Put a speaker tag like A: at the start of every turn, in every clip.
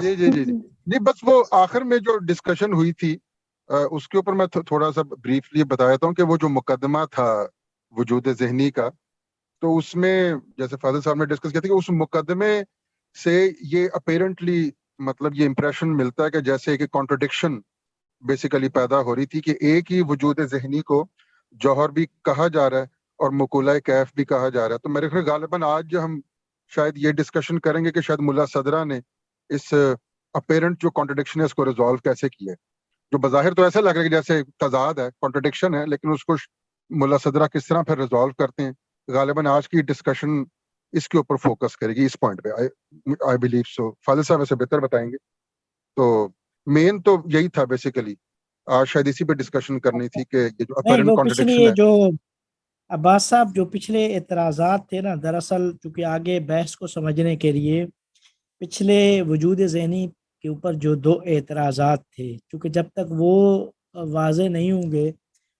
A: جی جی جی جی نہیں، بس وہ آخر میں جو ڈسکشن ہوئی تھی اس کے اوپر میں تھوڑا سا بریفلی بتا دیتا ہوں کہ وہ جو مقدمہ تھا وجود ذہنی کا، تو اس میں جیسے فاضل صاحب نے ڈسکس کیا تھا کہ اس مقدمے سے یہ اپیرنٹلی مطلب یہ امپریشن ملتا ہے کہ جیسے کہ کانٹرڈکشن بیسیکلی پیدا ہو رہی تھی کہ ایک ہی وجود ذہنی کو جوہر بھی کہا جا رہا ہے اور مقولہ کیف بھی کہا جا رہا ہے. تو میرے خیال غالباً آج ہم شاید یہ ڈسکشن کریں گے کہ شاید ملا صدرہ نے اس اپیرنٹ جو کانٹرڈکشن ہے اس کو ریزالو کیسے کیا ہے. جو بظاہر تو ایسا لگ رہا ہے کہ جیسے تضاد ہے، کانٹرڈکشن ہے، لیکن اس کو ملا صدرہ کس طرح پھر ریزالو کرتے ہیں. غالباً آج کی ڈسکشن اس کے اوپر فوکس کرے گی، اس پوائنٹ پہ آئی بلیو سو. فاضل صاحب ایسے بہتر بتائیں گے. تو مین تو یہی تھا بیسیکلی، آج شاید اسی پہ ڈسکشن کرنی تھی کہ یہ جو
B: نہیں،
A: اپیرنٹ
B: وہ
A: کانٹرڈکشن
B: پچھلی
A: ہے.
B: جو عباس صاحب جو پچھلے اعتراضات تھے نا، دراصل چونکہ آگے بحث کو سمجھنے کے لیے پچھلے وجود ذہنی کے اوپر جو دو اعتراضات تھے، چونکہ جب تک وہ واضح نہیں ہوں گے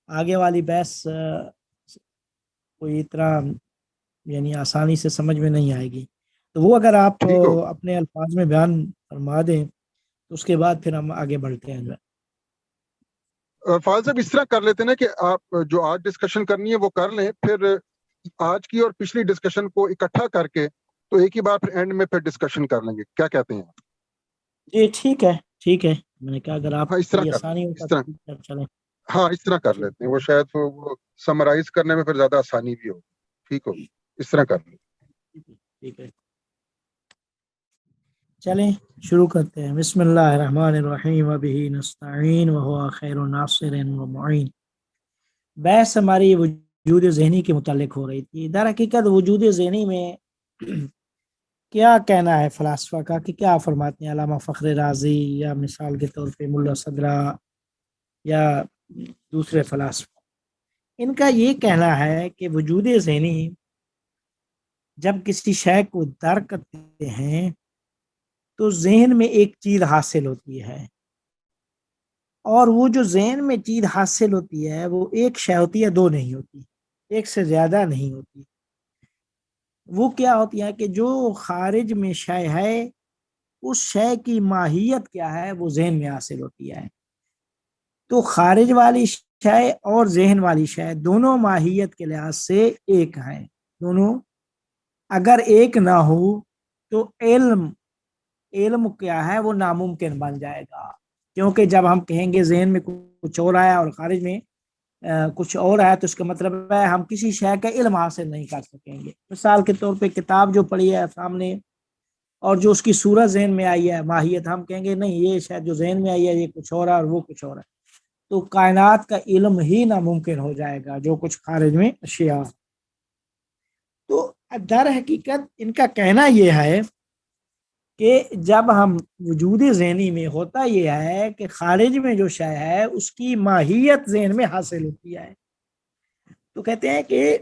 B: آگے والی بحث کوئی طرح یعنی آسانی سے سمجھ میں نہیں آئے گی. تو وہ اگر آپ
A: ٹھیک ہو
B: اپنے الفاظ میں بیان فرما دیں تو اس کے بعد پھر ہم آگے بڑھتے ہیں.
A: فاضل صاحب اس طرح کر لیتے ہیں کہ آپ جو آج ڈسکشن کرنی ہے وہ کر لیں، پھر آج کی اور پچھلی ڈسکشن کو اکٹھا کر کے تو ایک ہی بار پھر اینڈ میں پھر ڈسکشن کر لیں گے. کیا کہتے ہیں آپ؟
B: جی ٹھیک ہے، ٹھیک ہے. میں نے کہا اگر آپ
A: ہاں اس طرح
B: کی
A: کر
B: آسانی
A: لیں،
B: ہوتا
A: اس طرح،
B: تو چلیں.
A: ہاں اس طرح کر لیتے ہیں. وہ شاید وہ سمرائز کرنے میں پھر زیادہ آسانی بھی ہو. ٹھیک ہو، اس طرح کر لیں.
B: ٹھیک ہے، چلیں شروع کرتے ہیں. بسم اللہ الرحمن الرحیم وبہ نستعین وہو خیر ناصر و معین. بحث ہماری وجود ذہنی کے متعلق ہو رہی تھی. در حقیقت وجود ذہنی میں کیا کہنا ہے فلاسفہ کا، کہ کیا فرماتے ہیں علامہ فخر رازی یا مثال کے طور پہ ملا صدرہ یا دوسرے فلاسفہ. ان کا یہ کہنا ہے کہ وجود ذہنی جب کسی شے کو درک کرتے ہیں تو ذہن میں ایک چیز حاصل ہوتی ہے، اور وہ جو ذہن میں چیز حاصل ہوتی ہے وہ ایک شے ہوتی ہے، دو نہیں ہوتی، ایک سے زیادہ نہیں ہوتی. وہ کیا ہوتی ہے کہ جو خارج میں شے ہے اس شے کی ماہیت کیا ہے وہ ذہن میں حاصل ہوتی ہے. تو خارج والی شے اور ذہن والی شے دونوں ماہیت کے لحاظ سے ایک ہیں. دونوں اگر ایک نہ ہو تو علم کیا ہے وہ ناممکن بن جائے گا. کیونکہ جب ہم کہیں گے ذہن میں کچھ اور آیا اور خارج میں کچھ اور آیا تو اس کا مطلب ہے ہم کسی شے کا علم حاصل نہیں کر سکیں گے. مثال کے طور پہ کتاب جو پڑھی ہے سامنے اور جو اس کی صورت ذہن میں آئی ہے ماہیت، ہم کہیں گے نہیں یہ شاید جو ذہن میں آئی ہے یہ کچھ اور ہے اور وہ کچھ اور ہے. تو کائنات کا علم ہی ناممکن ہو جائے گا جو کچھ خارج میں اشیاء. تو در حقیقت ان کا کہنا یہ ہے کہ جب ہم وجود ذہنی میں ہوتا یہ ہے کہ خارج میں جو شے ہے اس کی ماہیت ذہن میں حاصل ہوتی ہے. تو کہتے ہیں کہ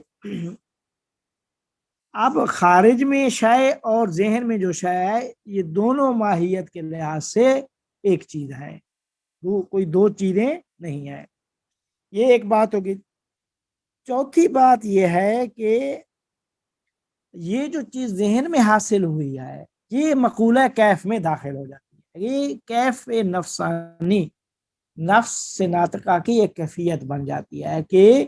B: اب خارج میں شے اور ذہن میں جو شے ہے یہ دونوں ماہیت کے لحاظ سے ایک چیز ہے، وہ کوئی دو چیزیں نہیں ہیں. یہ ایک بات ہوگی. چوتھی بات یہ ہے کہ یہ جو چیز ذہن میں حاصل ہوئی ہے یہ مقولہ کیف میں داخل ہو جاتی ہے. یہ کیف نفسانی، نفس سے ناطقہ کی ایک کیفیت بن جاتی ہے کہ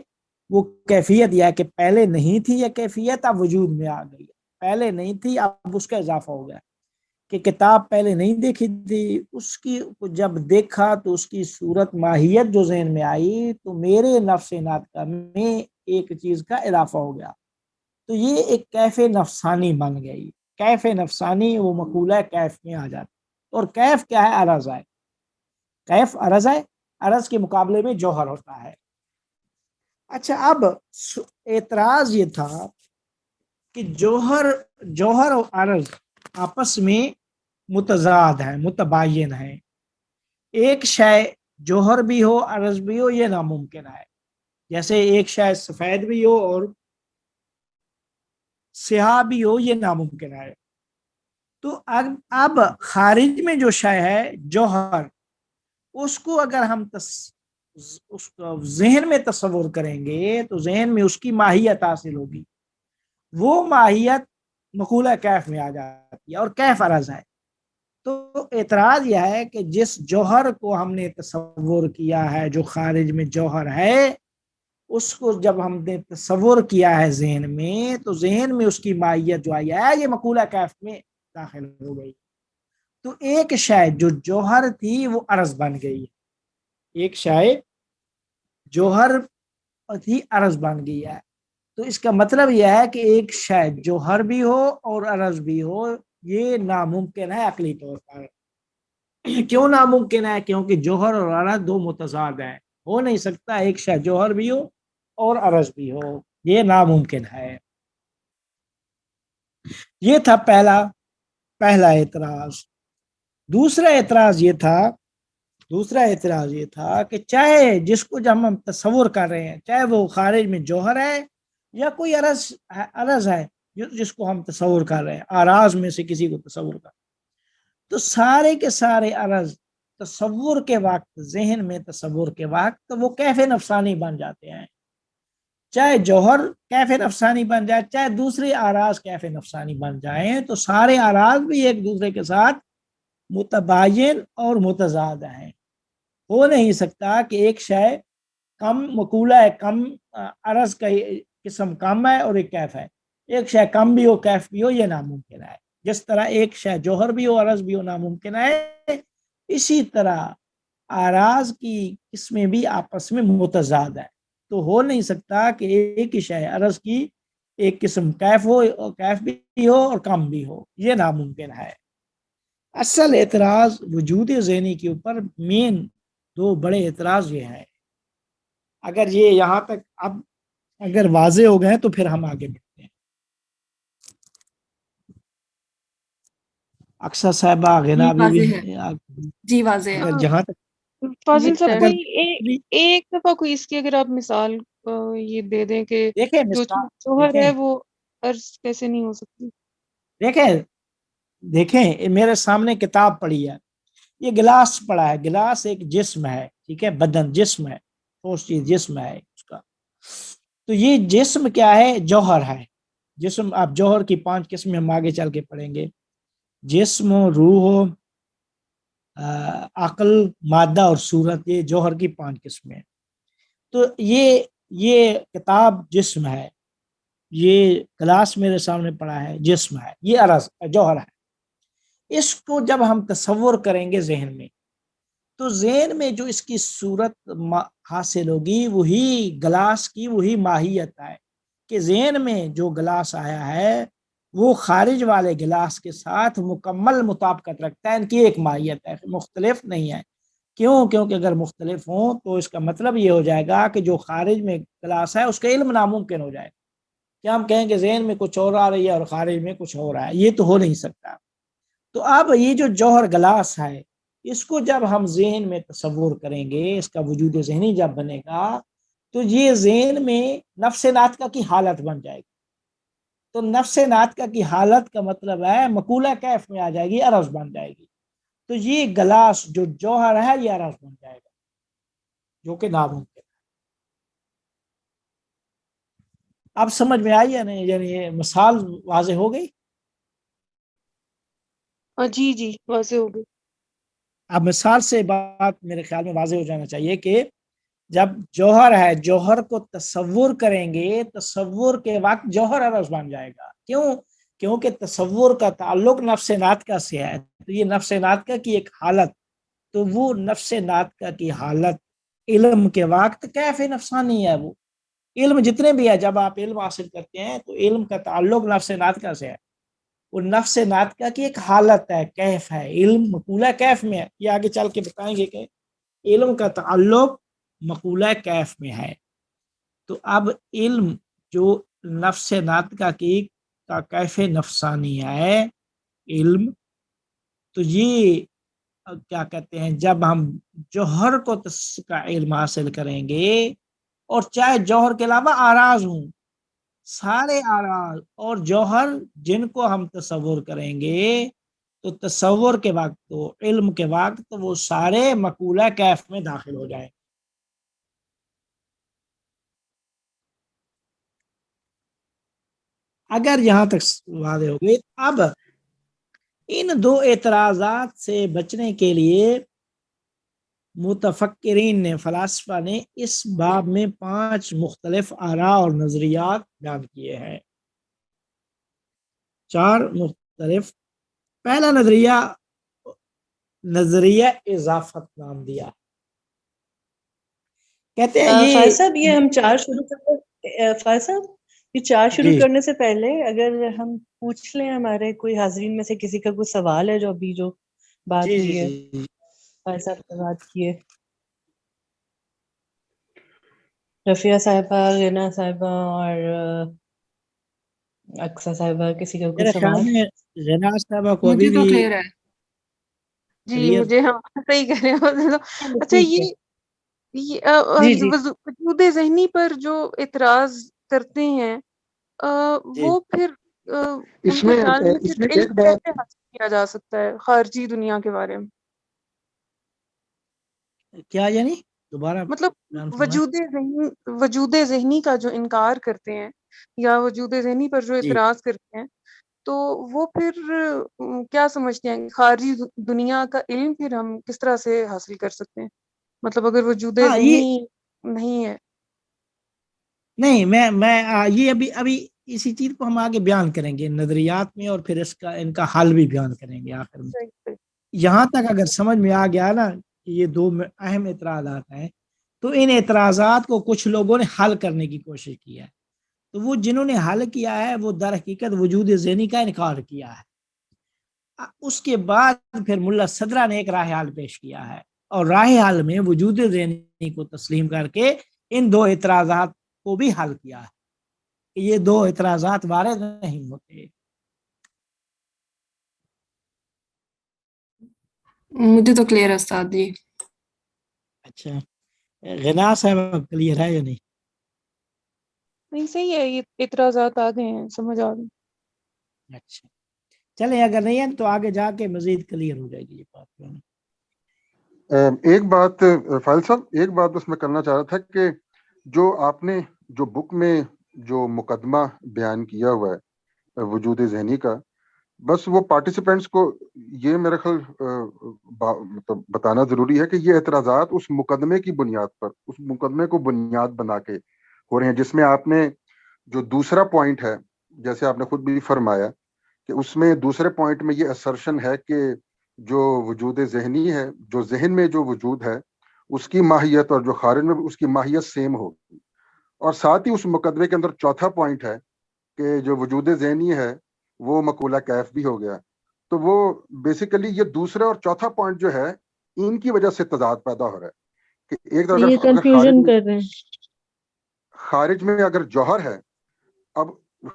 B: وہ کیفیت یہ ہے کہ پہلے نہیں تھی، یہ کیفیت اب وجود میں آ گئی. پہلے نہیں تھی اب اس کا اضافہ ہو گیا. کہ کتاب پہلے نہیں دیکھی تھی، اس کی جب دیکھا تو اس کی صورت ماہیت جو ذہن میں آئی تو میرے نفس ناطقہ میں ایک چیز کا اضافہ ہو گیا. تو یہ ایک کیف نفسانی بن گئی. کیف نفسانی وہ مقولہ کیف میں آ جاتا. اور کیف کیا ہے؟ عرض ہے. کیف عرض ہے، عرض کے مقابلے میں جوہر ہوتا ہے. اچھا، اب اعتراض یہ تھا کہ جوہر اور عرض آپس میں متضاد ہے، متباین ہے. ایک شے جوہر بھی ہو عرض بھی ہو یہ ناممکن ہے. جیسے ایک شے سفید بھی ہو اور سیاہ بھی ہو یہ ناممکن ہے. تو اب خارج میں جو شے ہے جوہر، اس کو اگر ہم اس کو ذہن میں تصور کریں گے تو ذہن میں اس کی ماہیت حاصل ہوگی. وہ ماہیت مقولہ کیف میں آ جاتی ہے اور کیف عرض ہے. تو اعتراض یہ ہے کہ جس جوہر کو ہم نے تصور کیا ہے جو خارج میں جوہر ہے، اس کو جب ہم نے تصور کیا ہے ذہن میں، تو ذہن میں اس کی ماہیت جو آئی ہے یہ مقولہ کیف میں داخل ہو گئی. تو ایک شے جو جوہر تھی وہ عرض بن گئی، ایک شے جوہر تھی عرض بن گئی ہے. تو اس کا مطلب یہ ہے کہ ایک شے جوہر بھی ہو اور عرض بھی ہو، یہ ناممکن ہے عقلی طور پر. کیوں ناممکن ہے؟ کیونکہ جوہر اور عرض دو متضاد ہیں، ہو نہیں سکتا ایک شے جوہر بھی ہو اور عرض بھی ہو، یہ ناممکن ہے. یہ تھا پہلا اعتراض. دوسرا اعتراض یہ تھا کہ چاہے جس کو جب ہم تصور کر رہے ہیں، چاہے وہ خارج میں جوہر ہے یا کوئی عرض ہے جس کو ہم تصور کر رہے ہیں، آراز میں سے کسی کو تصور کر، تو سارے کے سارے عرض تصور کے وقت، ذہن میں تصور کے وقت وہ کیف نفسانی بن جاتے ہیں. چاہے جوہر کیف نفسانی بن جائے، چاہے دوسرے آراز کیف نفسانی بن جائیں، تو سارے آراز بھی ایک دوسرے کے ساتھ متباین اور متضاد ہیں. ہو نہیں سکتا کہ ایک شے کم مقولہ ہے، کم عرض کا قسم کم ہے اور ایک کیف ہے، ایک شے کم بھی ہو کیف بھی ہو، یہ ناممکن ہے. جس طرح ایک شے جوہر بھی ہو عرض بھی ہو ناممکن ہے، اسی طرح آراز کی قسمیں بھی آپس میں متضاد ہیں. تو ہو نہیں سکتا کہ ایک ہی شے عرض کی ایک قسم کیف ہو اور کیف بھی ہو اور کم بھی ہو، یہ ناممکن ہے. اصل اعتراض وجود ذہنی کے اوپر مین دو بڑے اعتراض یہ ہیں. اگر یہ یہاں تک اب اگر واضح ہو گئے تو پھر ہم آگے بڑھتے ہیں. اکثر صاحبہ
C: جی
B: غنا بھی
C: واضح ہے، جی واضح ہے.
B: اگر جہاں تک
D: فاضل صاحب
B: اگر
D: کوئی ایک دفعہ کوئی اس کی اگر آپ مثال یہ دے دیں کہ
B: دیکھیں
D: جو
B: مثال
D: جوہر ہے وہ عرض کیسے نہیں ہو سکتی؟
B: دیکھیں میرے سامنے کتاب پڑھی ہے، یہ گلاس پڑا ہے، گلاس ایک جسم ہے، ٹھیک ہے، بدن جسم ہے، ٹھوس چیز جسم ہے اس کا. تو یہ جسم کیا ہے؟ جوہر ہے. جسم، آپ جوہر کی 5 قسمیں ہم آگے چل کے پڑھیں گے، جسم و روح و عقل، مادہ اور صورت، یہ جوہر کی 5 قسمیں. تو یہ کتاب جسم ہے، یہ گلاس میرے سامنے پڑا ہے جسم ہے، یہ عرض جوہر ہے. اس کو جب ہم تصور کریں گے ذہن میں، تو ذہن میں جو اس کی صورت حاصل ہوگی وہی گلاس کی وہی ماہیت ہے کہ ذہن میں جو گلاس آیا ہے وہ خارج والے گلاس کے ساتھ مکمل مطابقت رکھتا ہے، ان کی ایک ماہیت ہے، مختلف نہیں ہے. کیونکہ اگر مختلف ہوں تو اس کا مطلب یہ ہو جائے گا کہ جو خارج میں گلاس ہے اس کا علم ناممکن ہو جائے گا. کیا ہم کہیں کہ ذہن میں کچھ اور آ رہی ہے اور خارج میں کچھ اور آ رہا ہے؟ یہ تو ہو نہیں سکتا. تو اب یہ جو جوہر گلاس ہے، اس کو جب ہم ذہن میں تصور کریں گے، اس کا وجود ذہنی جب بنے گا تو یہ ذہن میں نفس ناطقہ کی حالت بن جائے گی. تو نفس ناطقہ کی حالت کا مطلب ہے مقولہ کیف میں آ جائے گی، عرض بن جائے گی. تو یہ گلاس جو جوہر ہے یہ عرض بن جائے گا، جو کہ ناممکن ہے. اب سمجھ میں آئی یا نہیں؟ یعنی یہ مثال واضح ہو گئی؟
D: جی جی واضح ہو گئی.
B: اب مثال سے بات میرے خیال میں واضح ہو جانا چاہیے کہ جب جوہر ہے، جوہر کو تصور کریں گے، تصور کے وقت جوہر عرض بن جائے گا. کیونکہ تصور کا تعلق نفس ناطقہ سے ہے، تو یہ نفس ناطقہ کی ایک حالت، تو وہ نفس ناطقہ کی حالت علم کے وقت کیف نفسانی ہے. وہ علم جتنے بھی ہے، جب آپ علم حاصل کرتے ہیں تو علم کا تعلق نفس ناطقہ سے ہے. وہ نفس ناطقہ کی ایک حالت ہے، کیف ہے، علم مقولہ کیف میں ہے. یہ آگے چل کے بتائیں گے کہ علم کا تعلق مقولہ کیف میں ہے. تو اب علم جو نفس ناطقہ کی کا کیف نفسانی ہے علم، تو یہ کیا کہتے ہیں، جب ہم جوہر کو کا علم حاصل کریں گے، اور چاہے جوہر کے علاوہ آراز ہوں، سارے آراز اور جوہر جن کو ہم تصور کریں گے، تو تصور کے وقت تو علم کے وقت تو وہ سارے مقولہ کیف میں داخل ہو جائیں. اگر یہاں تک واضح ہو گئی، اب ان دو اعتراضات سے بچنے کے لیے متفکرین نے، فلاسفہ نے اس باب میں 5 مختلف آراء اور نظریات بیان کیے ہیں. 4 مختلف. پہلا نظریہ اضافت نام دیا. کہتے ہیں
E: فائز صاحب یہ ہم 4 شروع کرتے فائز صاحب یہ 4 شروع
B: جی
E: کرنے سے پہلے اگر ہم پوچھ لیں ہمارے کوئی حاضرین میں سے کسی کا کوئی سوال ہے جو ابھی جو بات
B: جی
E: ہوئی ہے
B: جی
E: فائز صاحب نے بات کی ہے. رفیہ صاحبہ، غنا صاحبہ اور اقصی صاحبہ، کسی کا کوئی
B: میرے خیال
E: سوال؟
B: میں غنا صاحبہ کو ابھی
C: مجھے تو
B: بھی
C: کلیئر ہے جی،
B: کلیئر.
C: مجھے ہاں صحیح کہہ رہے ہو. اچھا
E: ٹھیک ہے
C: یہ
E: جی جی
C: وجود ذہنی پر جو اعتراض کرتے ہیں
B: جی
C: وہ پھر ان
A: اس
C: کے
A: میں
C: خیال میں
A: اس
C: پھر
A: میں
C: علم
A: ایک بات
C: کیسے حاصل کیا جا سکتا ہے خارجی دنیا کے بارے میں؟
B: کیا یعنی دوبارہ
C: مطلب
B: بیان فرمائیں.
C: وجود ذہنی کا جو انکار کرتے ہیں یا وجود ذہنی پر جو
B: جی
C: اعتراض کرتے ہیں تو وہ پھر کیا سمجھتے ہیں خارجی دنیا کا علم پھر ہم کس طرح سے حاصل کر سکتے ہیں؟ مطلب اگر وجود
B: ہاں یہ
C: ذہنی نہیں ہے.
B: نہیں میں یہ ابھی اسی چیز کو ہم آگے بیان کریں گے نظریات میں، اور پھر ان کا حل بھی بیان کریں گے آخر میں.
C: صحیح.
B: یہاں تک اگر سمجھ میں آ گیا نا کہ یہ 2 اہم اعتراضات ہیں، تو ان اعتراضات کو کچھ لوگوں نے حل کرنے کی کوشش کی ہے. تو وہ جنہوں نے حل کیا ہے وہ در حقیقت وجود ذہنی کا انکار کیا ہے. اس کے بعد پھر ملا صدرہ نے ایک راہ حل پیش کیا ہے، اور راہ حل میں وجود ذہنی کو تسلیم کر کے ان 2 اعتراضات کو بھی حل کیا ہے کہ یہ 2 اعتراضات وارد نہیں ہوتے.
C: مجھے تو کلیئر ہے استاد جی.
B: اچھا غنا صاحب کلیئر ہے یا نہیں؟
D: نہیں صحیح ہے، یہ اعتراضات آ گئے ہیں، سمجھ آ گئی.
B: اچھا چلیں، اگر نہیں ہے تو آگے جا کے مزید کلیئر ہو جائے گی یہ بات.
A: ایک بات فائل صاحب، ایک بات بس میں کرنا چاہ رہا تھا کہ جو آپ نے جو بک میں جو مقدمہ بیان کیا ہوا ہے وجود ذہنی کا، بس وہ پارٹیسپینٹس کو یہ میرا خیال مطلب بتانا ضروری ہے کہ یہ اعتراضات اس مقدمے کی بنیاد پر، اس مقدمے کو بنیاد بنا کے ہو رہے ہیں، جس میں آپ نے جو دوسرا پوائنٹ ہے، جیسے آپ نے خود بھی فرمایا کہ اس میں دوسرے پوائنٹ میں یہ اسرشن ہے کہ جو وجود ذہنی ہے، جو ذہن میں جو وجود ہے اس کی ماہیت اور جو خارج میں اس کی ماہیت سیم ہوگی. اور ساتھ ہی اس مقدمے کے اندر چوتھا پوائنٹ ہے کہ جو وجود ذہنی ہے وہ مقولہ کیف بھی ہو گیا. تو وہ بیسیکلی یہ دوسرا اور چوتھا پوائنٹ جو ہے ان کی وجہ سے تضاد پیدا ہو رہا ہے کہ ایک
E: یہ
A: اگر
E: کنفیوژن کر رہے ہیں.
A: خارج میں اگر جوہر ہے، اب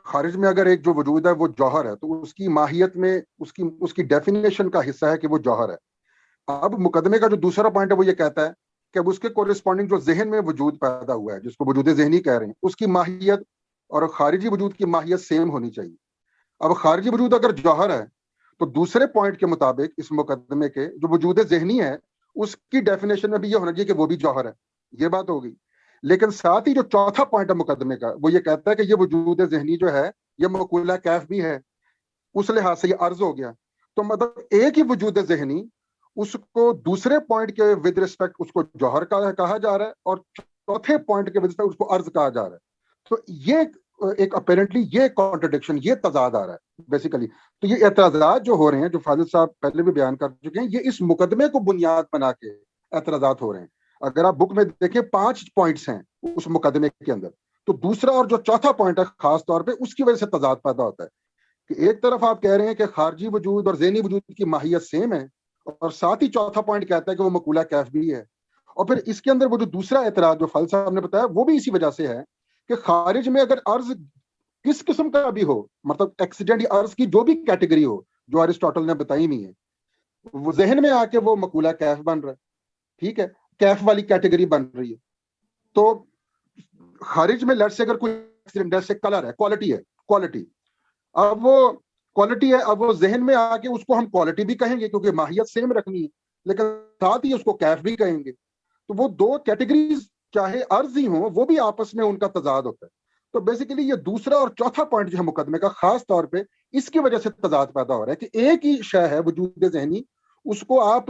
A: خارج میں اگر ایک جو وجود ہے وہ جوہر ہے تو اس کی ماہیت میں اس کی ڈیفینیشن کا حصہ ہے کہ وہ جوہر ہے. اب مقدمے کا جو دوسرا پوائنٹ ہے وہ یہ کہتا ہے کہ اب اس کے کورسپونڈنگ جو ذہن میں وجود پیدا ہوا ہے جس کو وجود ذہنی کہہ رہے ہیں، اس کی ماہیت اور خارجی وجود کی ماہیت سیم ہونی چاہیے. اب خارجی وجود اگر جوہر ہے تو دوسرے پوائنٹ کے مطابق اس مقدمے کے جو وجود ذہنی ہے اس کی ڈیفینیشن میں بھی یہ ہونا چاہیے کہ وہ بھی جوہر ہے. یہ بات ہوگی. لیکن ساتھ ہی جو چوتھا پوائنٹ ہے مقدمے کا وہ یہ کہتا ہے کہ یہ وجود ذہنی جو ہے یہ مقولہ کیف بھی ہے. اس لحاظ سے یہ عرض ہو گیا. تو مطلب ایک ہی وجود ذہنی اس کو دوسرے پوائنٹ کے ود ریسپیکٹ اس کو جوہر کہا جا رہا ہے اور چوتھے پوائنٹ کے ود ریسپیکٹ اس کو عرض کہا جا رہا ہے. تو یہ ایک اپیرنٹلی یہ کانٹرڈکشن، یہ تضاد آ رہا ہے بیسیکلی. تو یہ اعتراضات جو ہو رہے ہیں جو فاضل صاحب پہلے بھی بیان کر چکے ہیں، یہ اس مقدمے کو بنیاد بنا کے اعتراضات ہو رہے ہیں. اگر آپ بک میں دیکھیں 5 پوائنٹس ہیں اس مقدمے کے اندر، تو دوسرا اور جو چوتھا پوائنٹ ہے خاص طور پہ اس کی وجہ سے تضاد پیدا ہوتا ہے کہ ایک طرف آپ کہہ رہے ہیں کہ خارجی وجود اور ذہنی وجود کی ماہیت سیم ہے، اور ساتھ ہی چوتھا پوائنٹ کہتا ہے کہ وہ مقولہ کیف بھی ہے. اور پھر اس کے اندر وہ جو دوسرا اعتراض جو فاضل صاحب نے بتایا وہ بھی اسی وجہ سے ہے کہ خارج میں اگر عرض کس قسم کا بھی ہو، مطلب ایکسیڈنٹ یا عرض کی جو بھی کیٹیگری ہو جو ارسطاٹل نے بتائی نہیں ہے، وہ ذہن میں آ کے وہ مقولہ کیف بن رہا ہے. ٹھیک ہے، کیف والی کیٹیگری بن رہی ہے. تو خارج میں لٹ سے اگر کوئی ایکسیڈنٹ جیسے کلر ہے، کوالٹی ہے، کوالٹی، اب وہ کوالٹی ہے، اب وہ ذہن میں آ کے اس کو ہم کوالٹی بھی کہیں گے کیونکہ ماہیت سیم رکھنی ہے، لیکن ساتھ ہی اس کو کیف بھی کہیں گے. تو وہ 2 کیٹیگریز چاہے عرض ہی ہوں وہ بھی آپس میں ان کا تضاد ہوتا ہے. تو بیسیکلی یہ دوسرا اور چوتھا پوائنٹ جو ہے مقدمے کا، خاص طور پہ اس کی وجہ سے تضاد پیدا ہو رہا ہے کہ ایک ہی شے ہے وجود ذہنی، اس کو آپ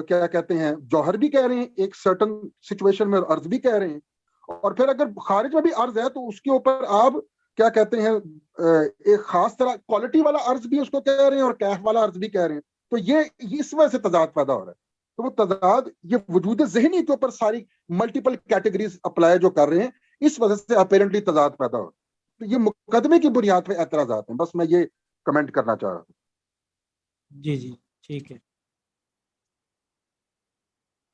A: کیا کہتے ہیں جوہر بھی کہہ رہے ہیں ایک سرٹن سچویشن میں، اور عرض بھی کہہ رہے ہیں، اور پھر اگر خارج میں بھی عرض ہے تو اس کے اوپر آپ کیا کہتے ہیں ایک خاص طرح کوالٹی والا عرض بھی اس کو کہہ رہے ہیں اور کیف والا عرض بھی کہہ رہے ہیں. تو یہ اس وجہ سے تضاد پیدا ہو رہا ہے. تو وہ تضاد یہ وجود ذہنی کے اوپر ساری ملٹیپل کیٹیگریز اپلائی جو کر رہے ہیں، اس وجہ سے اپیرنٹلی تضاد پیدا ہو رہا ہے. تو یہ مقدمے کی بنیاد پہ اعتراضات ہیں. بس میں یہ کمنٹ کرنا چاہ رہا ہوں.
B: جی جی ٹھیک ہے.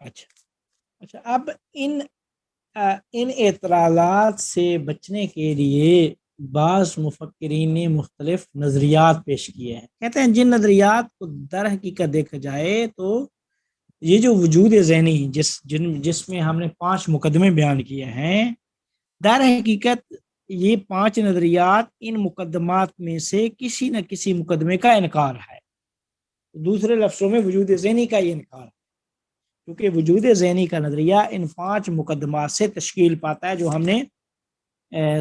B: اچھا اب ان اعتراضات سے بچنے کے لیے بعض مفکرین نے مختلف نظریات پیش کیے ہیں. کہتے ہیں جن نظریات کو در حقیقت دیکھا جائے تو یہ جو وجود ذہنی جس میں ہم نے 5 مقدمے بیان کیے ہیں، در حقیقت یہ 5 نظریات ان مقدمات میں سے کسی نہ کسی مقدمے کا انکار ہے. دوسرے لفظوں میں وجود ذہنی کا یہ انکار ہے، کیونکہ وجود ذہنی کا نظریہ ان 5 مقدمات سے تشکیل پاتا ہے جو ہم نے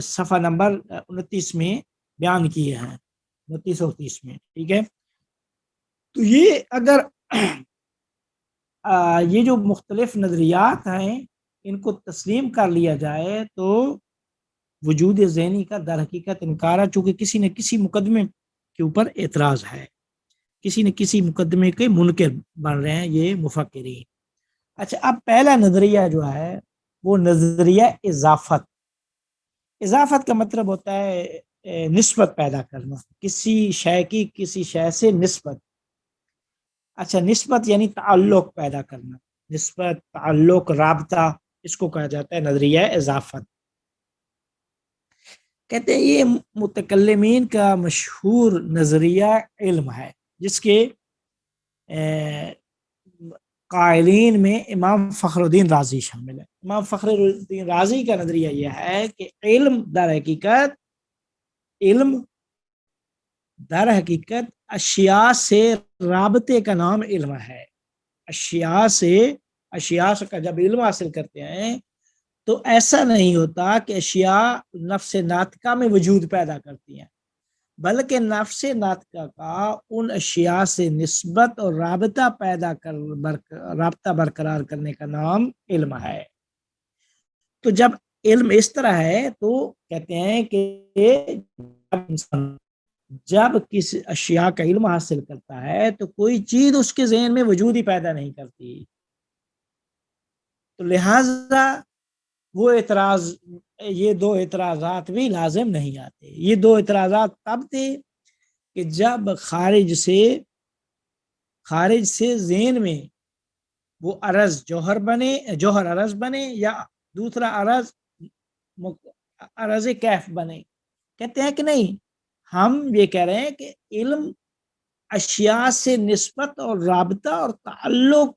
B: صفحہ نمبر 29 میں بیان کیے ہیں، 29 اور 30 میں. ٹھیک ہے. تو یہ اگر یہ جو مختلف نظریات ہیں ان کو تسلیم کر لیا جائے تو وجود ذہنی کا در حقیقت انکار ہے، چونکہ کسی نہ کسی مقدمے کے اوپر اعتراض ہے، کسی نہ کسی مقدمے کے منکر بن رہے ہیں یہ مفکرین. اچھا اب پہلا نظریہ جو ہے وہ نظریہ اضافت. اضافت کا مطلب ہوتا ہے نسبت پیدا کرنا، کسی شے کی کسی شے سے نسبت. اچھا نسبت یعنی تعلق پیدا کرنا، نسبت، تعلق، رابطہ، اس کو کہا جاتا ہے نظریہ اضافت. کہتے ہیں یہ متکلمین کا مشہور نظریہ علم ہے، جس کے قائلین میں امام فخر الدین رازی شامل ہے. امام فخر الدین رازی کا نظریہ یہ ہے کہ علم در حقیقت اشیاء سے رابطے کا نام علم ہے. اشیاء کا جب علم حاصل کرتے ہیں تو ایسا نہیں ہوتا کہ اشیاء نفس ناطقہ میں وجود پیدا کرتی ہیں، بلکہ نفس ناطقہ کا ان اشیاء سے نسبت اور رابطہ برقرار کرنے کا نام علم ہے. تو جب علم اس طرح ہے تو کہتے ہیں کہ جب کسی اشیاء کا علم حاصل کرتا ہے تو کوئی چیز اس کے ذہن میں وجود ہی پیدا نہیں کرتی. تو لہذا یہ 2 اعتراضات بھی لازم نہیں آتے. یہ 2 اعتراضات تب تھے کہ جب خارج سے ذہن میں وہ عرض جوہر عرض بنے یا دوسرا عرض کیف بنے. کہتے ہیں کہ نہیں، ہم یہ کہہ رہے ہیں کہ علم اشیاء سے نسبت اور رابطہ اور تعلق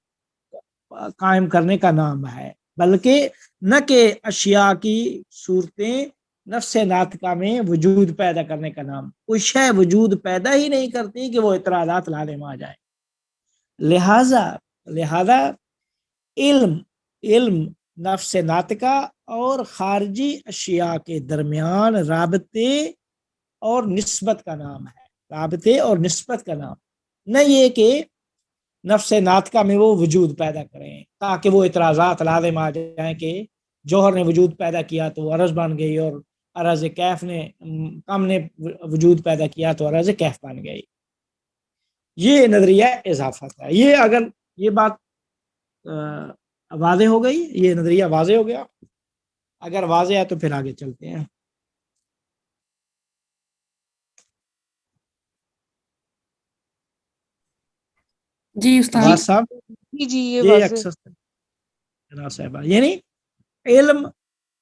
B: قائم کرنے کا نام ہے، بلکہ نہ کہ اشیاء کی صورتیں نفس ناطقہ میں وجود پیدا کرنے کا نام. کوئی شے وجود پیدا ہی نہیں کرتی کہ وہ اعتراضات لازم آ جائے. لہذا علم نفس ناطقہ اور خارجی اشیاء کے درمیان رابطے اور نسبت کا نام ہے. نہ یہ کہ نفس ناطقہ میں وہ وجود پیدا کریں تاکہ وہ اعتراضات لازم آ جائیں کہ جوہر نے وجود پیدا کیا تو وہ عرض بن گئی، اور عرض کیف نے کم نے وجود پیدا کیا تو عرض کیف بن گئی. یہ نظریہ اضافت ہے. یہ اگر یہ بات واضح ہو گئی، یہ نظریہ واضح ہو گیا. اگر واضح ہے تو پھر آگے چلتے ہیں.
C: جی استاد
B: صاحب
C: جی یہ
B: یہ
C: واضح
B: اکثر صاحبہ یعنی علم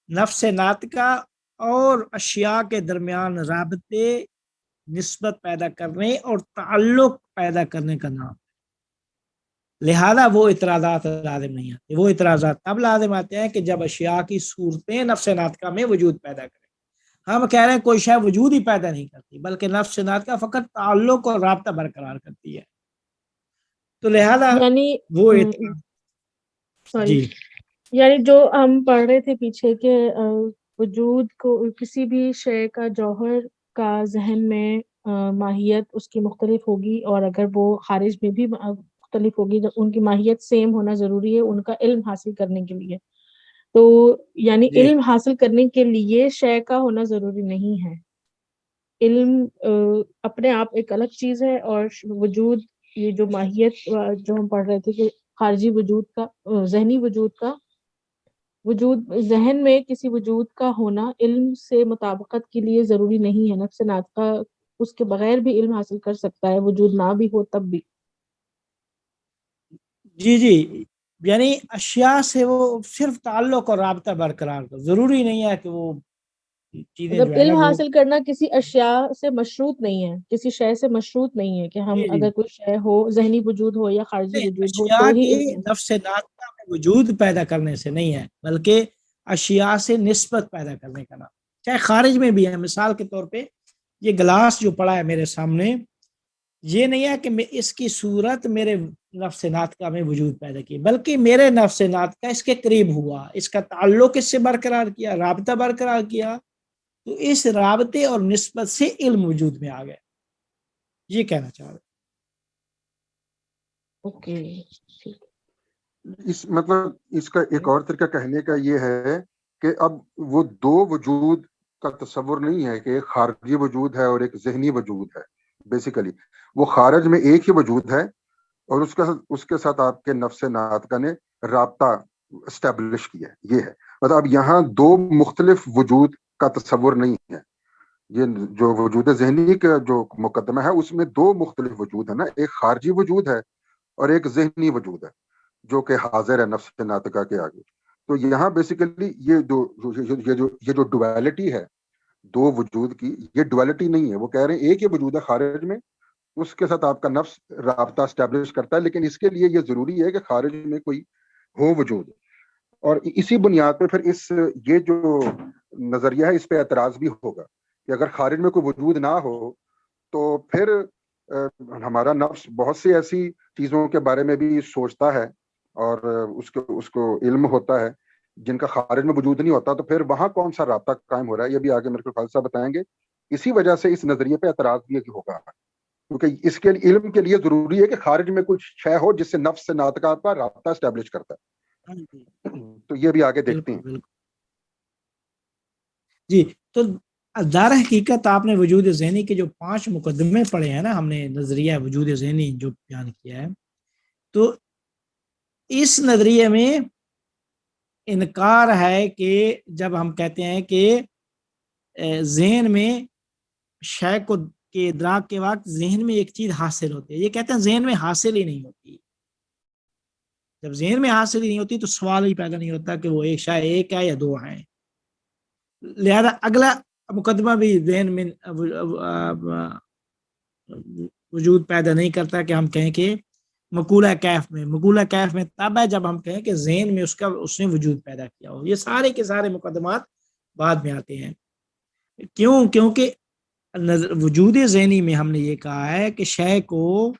B: نفس ناطقہ اور اشیاء کے درمیان رابطے، نسبت پیدا کرنے اور تعلق پیدا کرنے کا نام. لہذا وہ اعتراضات لازم نہیں آتے. وہ اعتراضات تب لازم آتے ہیں کہ جب اشیاء کی صورتیں نفس ناطقہ میں وجود پیدا کریں. ہم کہہ رہے ہیں کوئی شے وجود ہی پیدا نہیں کرتی، بلکہ نفس ناطقہ فقط تعلق اور رابطہ برقرار کرتی ہے. تو لہذا
E: یعنی
B: وہ
E: سوری،
B: جی
E: یعنی جو ہم پڑھ رہے تھے پیچھے کہ وجود کو کسی بھی شے کا جوہر کا ذہن میں ماہیت اس کی مختلف ہوگی، اور اگر وہ خارج میں بھی مختلف ہوگی تو ان کی ماہیت سیم ہونا ضروری ہے ان کا علم حاصل کرنے کے لیے. تو یعنی
B: جی
E: علم حاصل کرنے کے لیے شے کا ہونا ضروری نہیں ہے. علم اپنے آپ ایک الگ چیز ہے، اور وجود، یہ جو ماہیت جو ہم پڑھ رہے تھے کہ خارجی وجود کا، ذہنی وجود کا وجود، ذہن میں کسی وجود کا ہونا علم سے مطابقت کے لیے ضروری نہیں ہے. نفس ناطقہ اس کے بغیر بھی علم حاصل کر سکتا ہے، وجود نہ بھی ہو تب بھی.
B: جی یعنی اشیاء سے وہ صرف تعلق اور رابطہ برقرار کر، ضروری نہیں ہے کہ وہ چیزیں
E: مطلب
B: جو ہے نا
E: علم
B: وہ.
E: حاصل کرنا کسی اشیاء سے مشروط نہیں ہے، کسی شے سے مشروط نہیں ہے کہ ہم
B: جی
E: اگر کوئی شے ہو، ذہنی وجود ہو یا خارجی وجود ہو تو
B: اشیاء
E: ہی
B: کے
E: علم حاصل.
B: نفس ناطقہ میں وجود پیدا کرنے سے نہیں ہے، بلکہ اشیاء سے نسبت پیدا کرنے کا نام. چاہے خارج میں بھی ہے، مثال کے طور پہ یہ گلاس جو پڑا ہے میرے سامنے، یہ نہیں ہے کہ اس کی صورت میرے نفس ناطقہ میں وجود پیدا کی، بلکہ میرے نفس ناطقہ اس کے قریب ہوا، اس کا تعلق اس سے برقرار کیا، رابطہ برقرار کیا، تو اس رابطے اور نسبت سے علم وجود میں آ گیا. یہ کہنا چاہ رہے.
E: اوکے.
A: اس مطلب اس کا ایک اور طریقہ کہنے کا یہ ہے کہ اب وہ دو وجود کا تصور نہیں ہے کہ ایک خارجی وجود ہے اور ایک ذہنی وجود ہے. بیسیکلی وہ خارج میں ایک ہی وجود ہے، اور اس کے ساتھ آپ کے نفس ناطقہ نے رابطہ اسٹیبلش کیا. یہ ہے مطلب اب یہاں دو مختلف وجود کا تصور نہیں ہے. یہ جو وجود ذہنی کا جو مقدمہ ہے اس میں دو مختلف وجود ہے نا، ایک خارجی وجود ہے اور ایک ذہنی وجود ہے جو کہ حاضر ہے نفس ناطقہ کے آگے. تو یہاں بیسیکلی یہ جو ڈویلٹی ہے دو وجود کی، یہ ڈویلٹی نہیں ہے. وہ کہہ رہے ہیں ایک ہی وجود ہے خارج میں، اس کے ساتھ آپ کا نفس رابطہ اسٹیبلش کرتا ہے، لیکن اس کے لیے یہ ضروری ہے کہ خارج میں کوئی ہو وجود. اور اسی بنیاد پہ پھر یہ جو نظریہ ہے اس پہ اعتراض بھی ہوگا کہ اگر خارج میں کوئی وجود نہ ہو تو پھر ہمارا نفس بہت سی ایسی چیزوں کے بارے میں بھی سوچتا ہے اور اس کو علم ہوتا ہے جن کا خارج میں وجود نہیں ہوتا، تو پھر وہاں کون سا رابطہ قائم ہو رہا ہے؟ یہ بھی آگے میرے کو فلسفہ بتائیں گے. اسی وجہ سے اس نظریے پہ اعتراض بھی ہوگا، کیونکہ اس کے علم کے لیے ضروری ہے کہ خارج میں کچھ شے ہو جس سے نفس ناطقہ پر رابطہ اسٹیبلش کرتا ہے. تو یہ بھی آگے دیکھتے ہیں.
B: بالکل. جی تو دار حقیقت آپ نے وجود ذہنی کے جو 5 مقدمے پڑھے ہیں نا، ہم نے نظریہ وجود ذہنی جو بیان کیا ہے، تو اس نظریے میں انکار ہے کہ جب ہم کہتے ہیں کہ ذہن میں شے کو کے ادراک کے وقت ذہن میں ایک چیز حاصل ہوتی ہے، یہ کہتے ہیں ذہن میں حاصل ہی نہیں ہوتی. جب ذہن میں حاصل ہی نہیں ہوتی تو سوال ہی پیدا نہیں ہوتا کہ وہ ایک شے ایک ہے یا دو ہیں. لہذا اگلا مقدمہ بھی ذہن میں وجود پیدا نہیں کرتا کہ ہم کہیں کہ مقولہ کیف میں تب ہے جب ہم کہیں کہ ذہن میں اس نے وجود پیدا کیا ہو. یہ سارے کے سارے مقدمات بعد میں آتے ہیں. کیونکہ وجود ذہنی میں ہم نے یہ کہا ہے کہ شے کو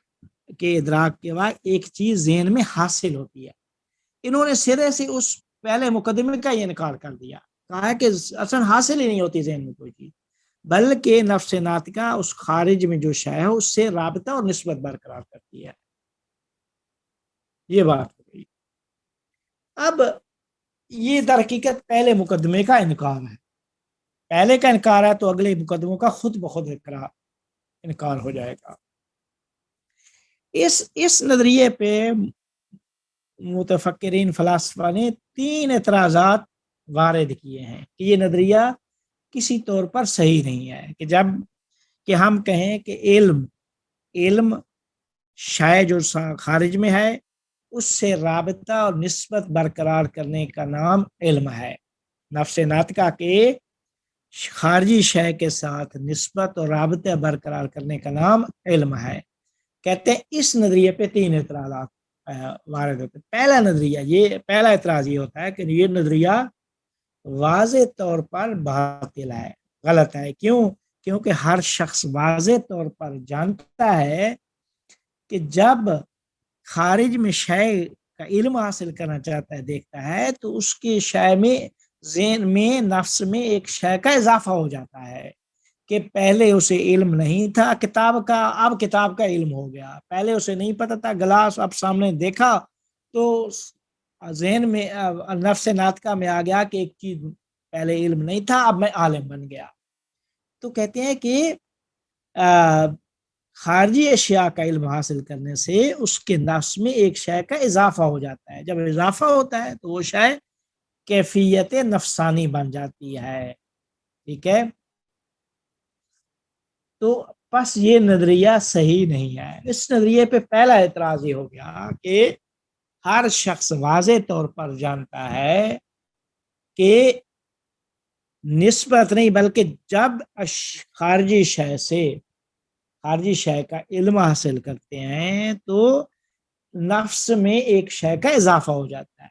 B: کے ادراک کے بعد ایک چیز ذہن میں حاصل ہوتی ہے. انہوں نے سرے سے اس پہلے مقدمے کا یہ انکار کر دیا، کہا کہ اصلا حاصل ہی نہیں ہوتی ذہن میں کوئی چیز، بلکہ نفس ناطقہ اس خارج میں جو شے ہے اس سے رابطہ اور نسبت برقرار کرتی ہے. یہ بات ہو گئی. اب یہ در حقیقت پہلے مقدمے کا انکار ہے. پہلے کا انکار ہے تو اگلے مقدموں کا خود بخود انکار ہو جائے گا. اس نظریے پہ متفکرین فلاسفہ نے 3 اعتراضات وارد کیے ہیں کہ یہ نظریہ کسی طور پر صحیح نہیں ہے. کہ جب کہ ہم کہیں کہ علم شے جو خارج میں ہے اس سے رابطہ اور نسبت برقرار کرنے کا نام علم ہے. نفس ناطقہ کے خارجی شے کے ساتھ نسبت اور رابطہ برقرار کرنے کا نام علم ہے. کہتے ہیں اس نظریے پہ 3 اعتراضات وارد ہوتے ہیں. پہلا اعتراض یہ ہوتا ہے کہ یہ نظریہ واضح طور پر باطل ہے، غلط ہے. کیونکہ ہر شخص واضح طور پر جانتا ہے کہ جب خارج میں شے کا علم حاصل کرنا چاہتا ہے، دیکھتا ہے، تو اس کے شے میں ذہن میں نفس میں ایک شے کا اضافہ ہو جاتا ہے کہ پہلے اسے علم نہیں تھا کتاب کا، اب کتاب کا علم ہو گیا. پہلے اسے نہیں پتا تھا گلاس، اب سامنے دیکھا تو ذہن میں نفس ناطقہ میں آ گیا کہ ایک چیز پہلے علم نہیں تھا، اب میں عالم بن گیا. تو کہتے ہیں کہ خارجی اشیاء کا علم حاصل کرنے سے اس کے نفس میں ایک شے کا اضافہ ہو جاتا ہے. جب اضافہ ہوتا ہے تو وہ شے کیفیت نفسانی بن جاتی ہے. ٹھیک ہے، تو بس یہ نظریہ صحیح نہیں ہے. اس نظریے پہ پہلا اعتراض یہ ہو گیا کہ ہر شخص واضح طور پر جانتا ہے کہ نسبت نہیں بلکہ جب خارجی شے کا علم حاصل کرتے ہیں تو نفس میں ایک شے کا اضافہ ہو جاتا ہے.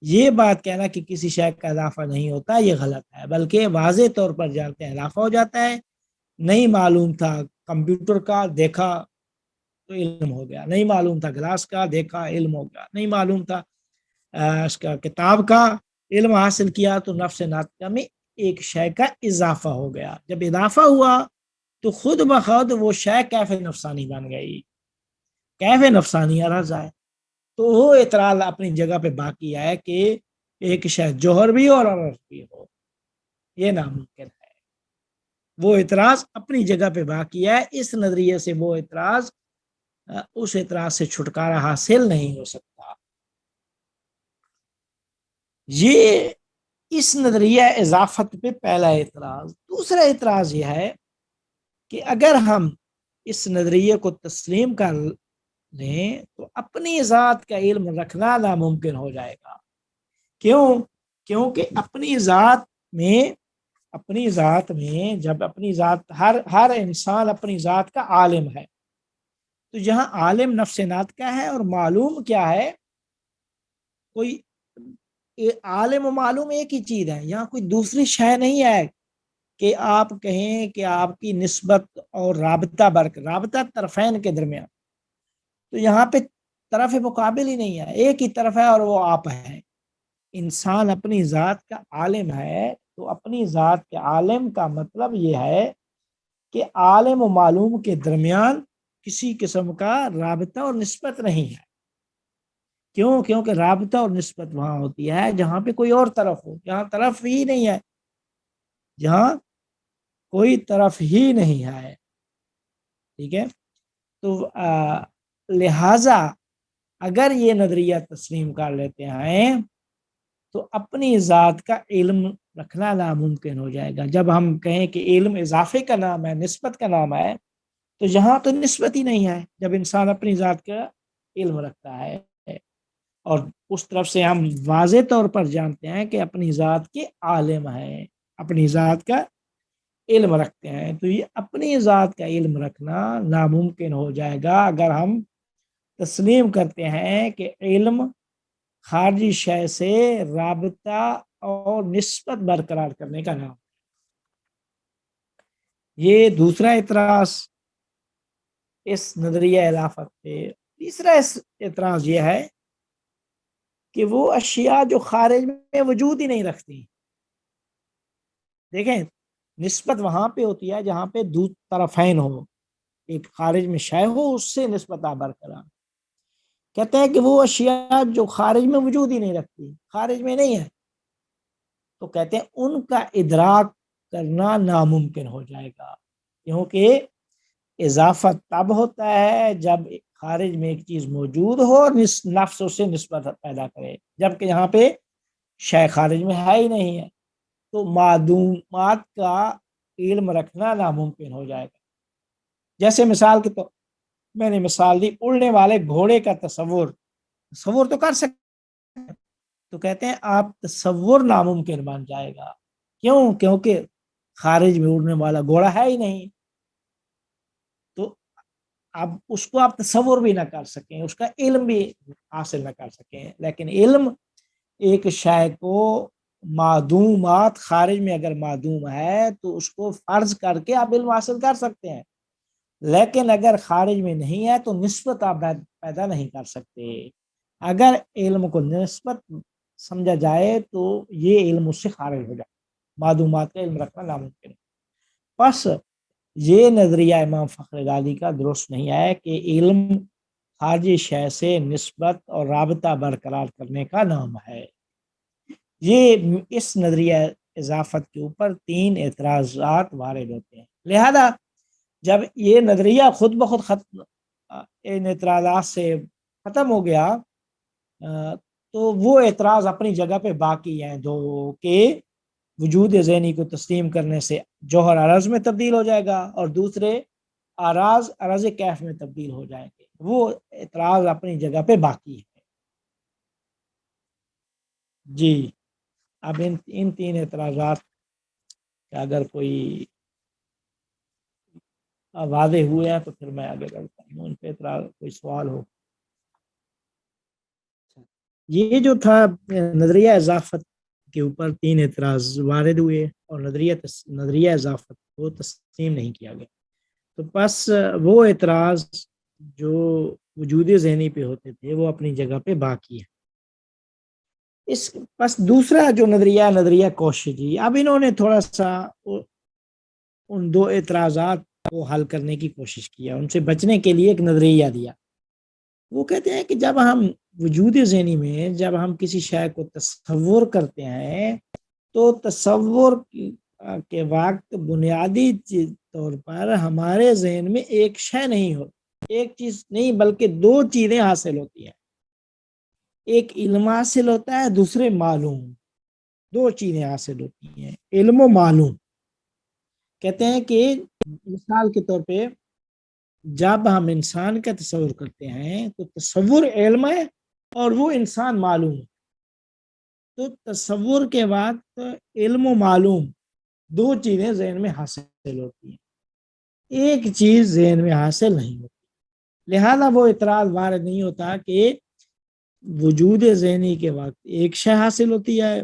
B: یہ بات کہنا کہ کسی شے کا اضافہ نہیں ہوتا یہ غلط ہے، بلکہ واضح طور پر جانتے ہیں اضافہ ہو جاتا ہے. نہیں معلوم تھا کمپیوٹر کا، دیکھا تو علم ہو گیا. نہیں معلوم تھا گلاس کا، دیکھا علم ہو گیا. نہیں معلوم تھا اس کا کتاب کا، علم حاصل کیا تو نفس ناطقہ میں ایک شے کا اضافہ ہو گیا. جب اضافہ ہوا تو خود بخود وہ شے کیف نفسانی بن گئی. کیف نفسانی عرض ہے تو وہ اعتراض اپنی جگہ پہ باقی ہے کہ ایک شے جوہر بھی ہو اور عرض بھی ہو، یہ ناممکن ہے. وہ اعتراض اپنی جگہ پہ باقی ہے. اس نظریے سے وہ اعتراض اس اعتراض سے چھٹکارا حاصل نہیں ہو سکتا. یہ اس نظریہ اضافت پہ پہلا اعتراض. دوسرا اعتراض یہ ہے کہ اگر ہم اس نظریے کو تسلیم کر لیں تو اپنی ذات کا علم رکھنا ناممکن ہو جائے گا. کیونکہ اپنی ذات میں جب اپنی ذات ہر انسان اپنی ذات کا عالم ہے، تو جہاں عالم نفس ناطقہ ہے اور معلوم کیا ہے، کوئی عالم و معلوم ایک ہی چیز ہے. یہاں کوئی دوسری شے نہیں ہے کہ آپ کہیں کہ آپ کی نسبت اور رابطہ طرفین کے درمیان. تو یہاں پہ طرف مقابل ہی نہیں ہے، ایک ہی طرف ہے اور وہ آپ ہے. انسان اپنی ذات کا عالم ہے تو اپنی ذات کے عالم کا مطلب یہ ہے کہ عالم و معلوم کے درمیان کسی قسم کا رابطہ اور نسبت نہیں ہے. کیونکہ رابطہ اور نسبت وہاں ہوتی ہے جہاں پہ کوئی اور طرف ہو. یہاں طرف ہی نہیں ہے، جہاں کوئی طرف ہی نہیں ہے. ٹھیک ہے، تو لہذا اگر یہ نظریہ تسلیم کر لیتے ہیں تو اپنی ذات کا علم رکھنا ناممکن ہو جائے گا. جب ہم کہیں کہ علم اضافے کا نام ہے، نسبت کا نام ہے، تو یہاں تو نسبت ہی نہیں ہے. جب انسان اپنی ذات کا علم رکھتا ہے اور اس طرف سے ہم واضح طور پر جانتے ہیں کہ اپنی ذات کے عالم ہیں، اپنی ذات کا علم رکھتے ہیں، تو یہ اپنی ذات کا علم رکھنا ناممکن ہو جائے گا اگر ہم تسلیم کرتے ہیں کہ علم خارجی شے سے رابطہ اور نسبت برقرار کرنے کا نام. یہ دوسرا اعتراض اس نظریہ اضافت پہ. تیسرا اعتراض یہ ہے کہ وہ اشیاء جو خارج میں وجود ہی نہیں رکھتی. دیکھیں، نسبت وہاں پہ ہوتی ہے جہاں پہ دو طرفین ہو، ایک خارج میں شے ہو، اس سے نسبت برقرار. کہتے ہیں کہ وہ اشیاء جو خارج میں وجود ہی نہیں رکھتی، خارج میں نہیں ہے، تو کہتے ہیں ان کا ادراک کرنا ناممکن ہو جائے گا. کیونکہ اضافت تب ہوتا ہے جب خارج میں ایک چیز موجود ہو اور نفس اس سے نسبت پیدا کرے، جبکہ یہاں پہ شے خارج میں ہے ہی نہیں ہے، تو معدومات کا علم رکھنا ناممکن ہو جائے گا. جیسے مثال کے طور میں نے مثال دی اڑنے والے گھوڑے کا تصور تو کر سکتے، تو کہتے ہیں آپ تصور ناممکن بن جائے گا. کیونکہ خارج میں اڑنے والا گھوڑا ہے ہی نہیں، تو اب اس کو آپ تصور بھی نہ کر سکیں، اس کا علم بھی حاصل نہ کر سکیں. لیکن علم ایک شے کو معدومات خارج میں اگر معدوم ہے تو اس کو فرض کر کے آپ علم حاصل کر سکتے ہیں، لیکن اگر خارج میں نہیں ہے تو نسبت آپ پیدا نہیں کر سکتے. اگر علم کو نسبت سمجھا جائے تو یہ علم اس سے خارج ہو جائے، معلومات کا علم رکھنا ناممکن ہے۔ پس یہ نظریہ امام فخر رازی کا درست نہیں ہے کہ علم خارجی شے سے نسبت اور رابطہ برقرار کرنے کا نام ہے۔ یہ اس نظریہ اضافت کے اوپر 3 اعتراضات وارد ہوتے ہیں، لہذا جب یہ نظریہ خود بخود ختم ان اعتراضات سے ختم ہو گیا تو وہ اعتراض اپنی جگہ پہ باقی ہیں دو، کہ وجود ذہنی کو تسلیم کرنے سے جوہر عرض میں تبدیل ہو جائے گا اور دوسرے اراز عرض کیف میں تبدیل ہو جائیں گے، وہ اعتراض اپنی جگہ پہ باقی ہے۔ جی اب ان 3 اعتراضات کا اگر کوئی واضح ہوئے ہیں تو پھر میں آگے بڑھتا ہوں، ان پہ اعتراض کوئی سوال ہو۔ یہ جو تھا نظریہ اضافت کے اوپر 3 اعتراض وارد ہوئے اور نظریہ اضافت کو تسلیم نہیں کیا گیا، تو پس وہ اعتراض جو وجود ذہنی پہ ہوتے تھے وہ اپنی جگہ پہ باقی ہے۔ اس پس دوسرا جو نظریہ کوششی، اب انہوں نے تھوڑا سا ان 2 اعتراضات کو حل کرنے کی کوشش کیا، ان سے بچنے کے لیے ایک نظریہ دیا۔ وہ کہتے ہیں کہ جب ہم وجود ذہنی میں جب ہم کسی شے کو تصور کرتے ہیں تو تصور کے وقت بنیادی طور پر ہمارے ذہن میں ایک شے نہیں ہوتی، ایک چیز نہیں بلکہ 2 چیزیں حاصل ہوتی ہیں، ایک علم حاصل ہوتا ہے، دوسرے معلوم، 2 چیزیں حاصل ہوتی ہیں، علم و معلوم۔ کہتے ہیں کہ مثال کے طور پہ جب ہم انسان کا تصور کرتے ہیں تو تصور علم ہے اور وہ انسان معلوم ہے، تو تصور کے وقت علم و معلوم 2 چیزیں ذہن میں حاصل ہوتی ہیں، ایک چیز ذہن میں حاصل نہیں ہوتی، لہذا وہ اعتراض وارد نہیں ہوتا کہ وجود ذہنی کے وقت ایک شے حاصل ہوتی ہے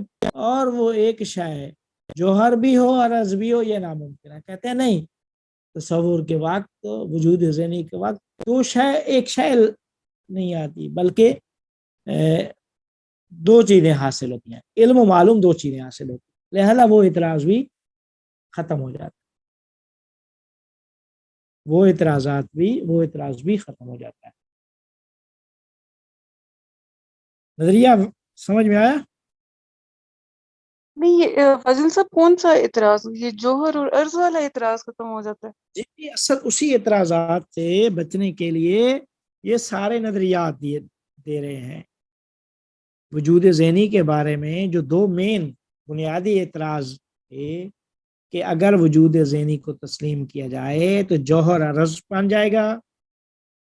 B: اور وہ ایک شے ہے جوہر بھی ہو عرض بھی ہو، یہ ناممکن ہے۔ کہتے ہیں نہیں، تصور کے وقت وجود ذہنی کے وقت 2 شے ایک شے نہیں آتی بلکہ 2 چیزیں حاصل ہوتی ہیں، علم و معلوم 2 چیزیں حاصل ہوتی ہیں، لہذا وہ اعتراض بھی ختم ہو جاتا ہے، وہ اعتراض بھی ختم ہو جاتا ہے۔ نظریہ سمجھ میں آیا؟
C: نہیں، یہ فضل صاحب کون سا اعتراض، یہ جوہر اور عرض والا اعتراض ختم ہو جاتا ہے؟
B: جی اصل اسی اعتراضات سے بچنے کے لیے یہ سارے نظریات دے رہے ہیں۔ وجود ذہنی کے بارے میں جو 2 مین بنیادی اعتراض تھے کہ اگر وجود ذہنی کو تسلیم کیا جائے تو جوہر عرض بن جائے گا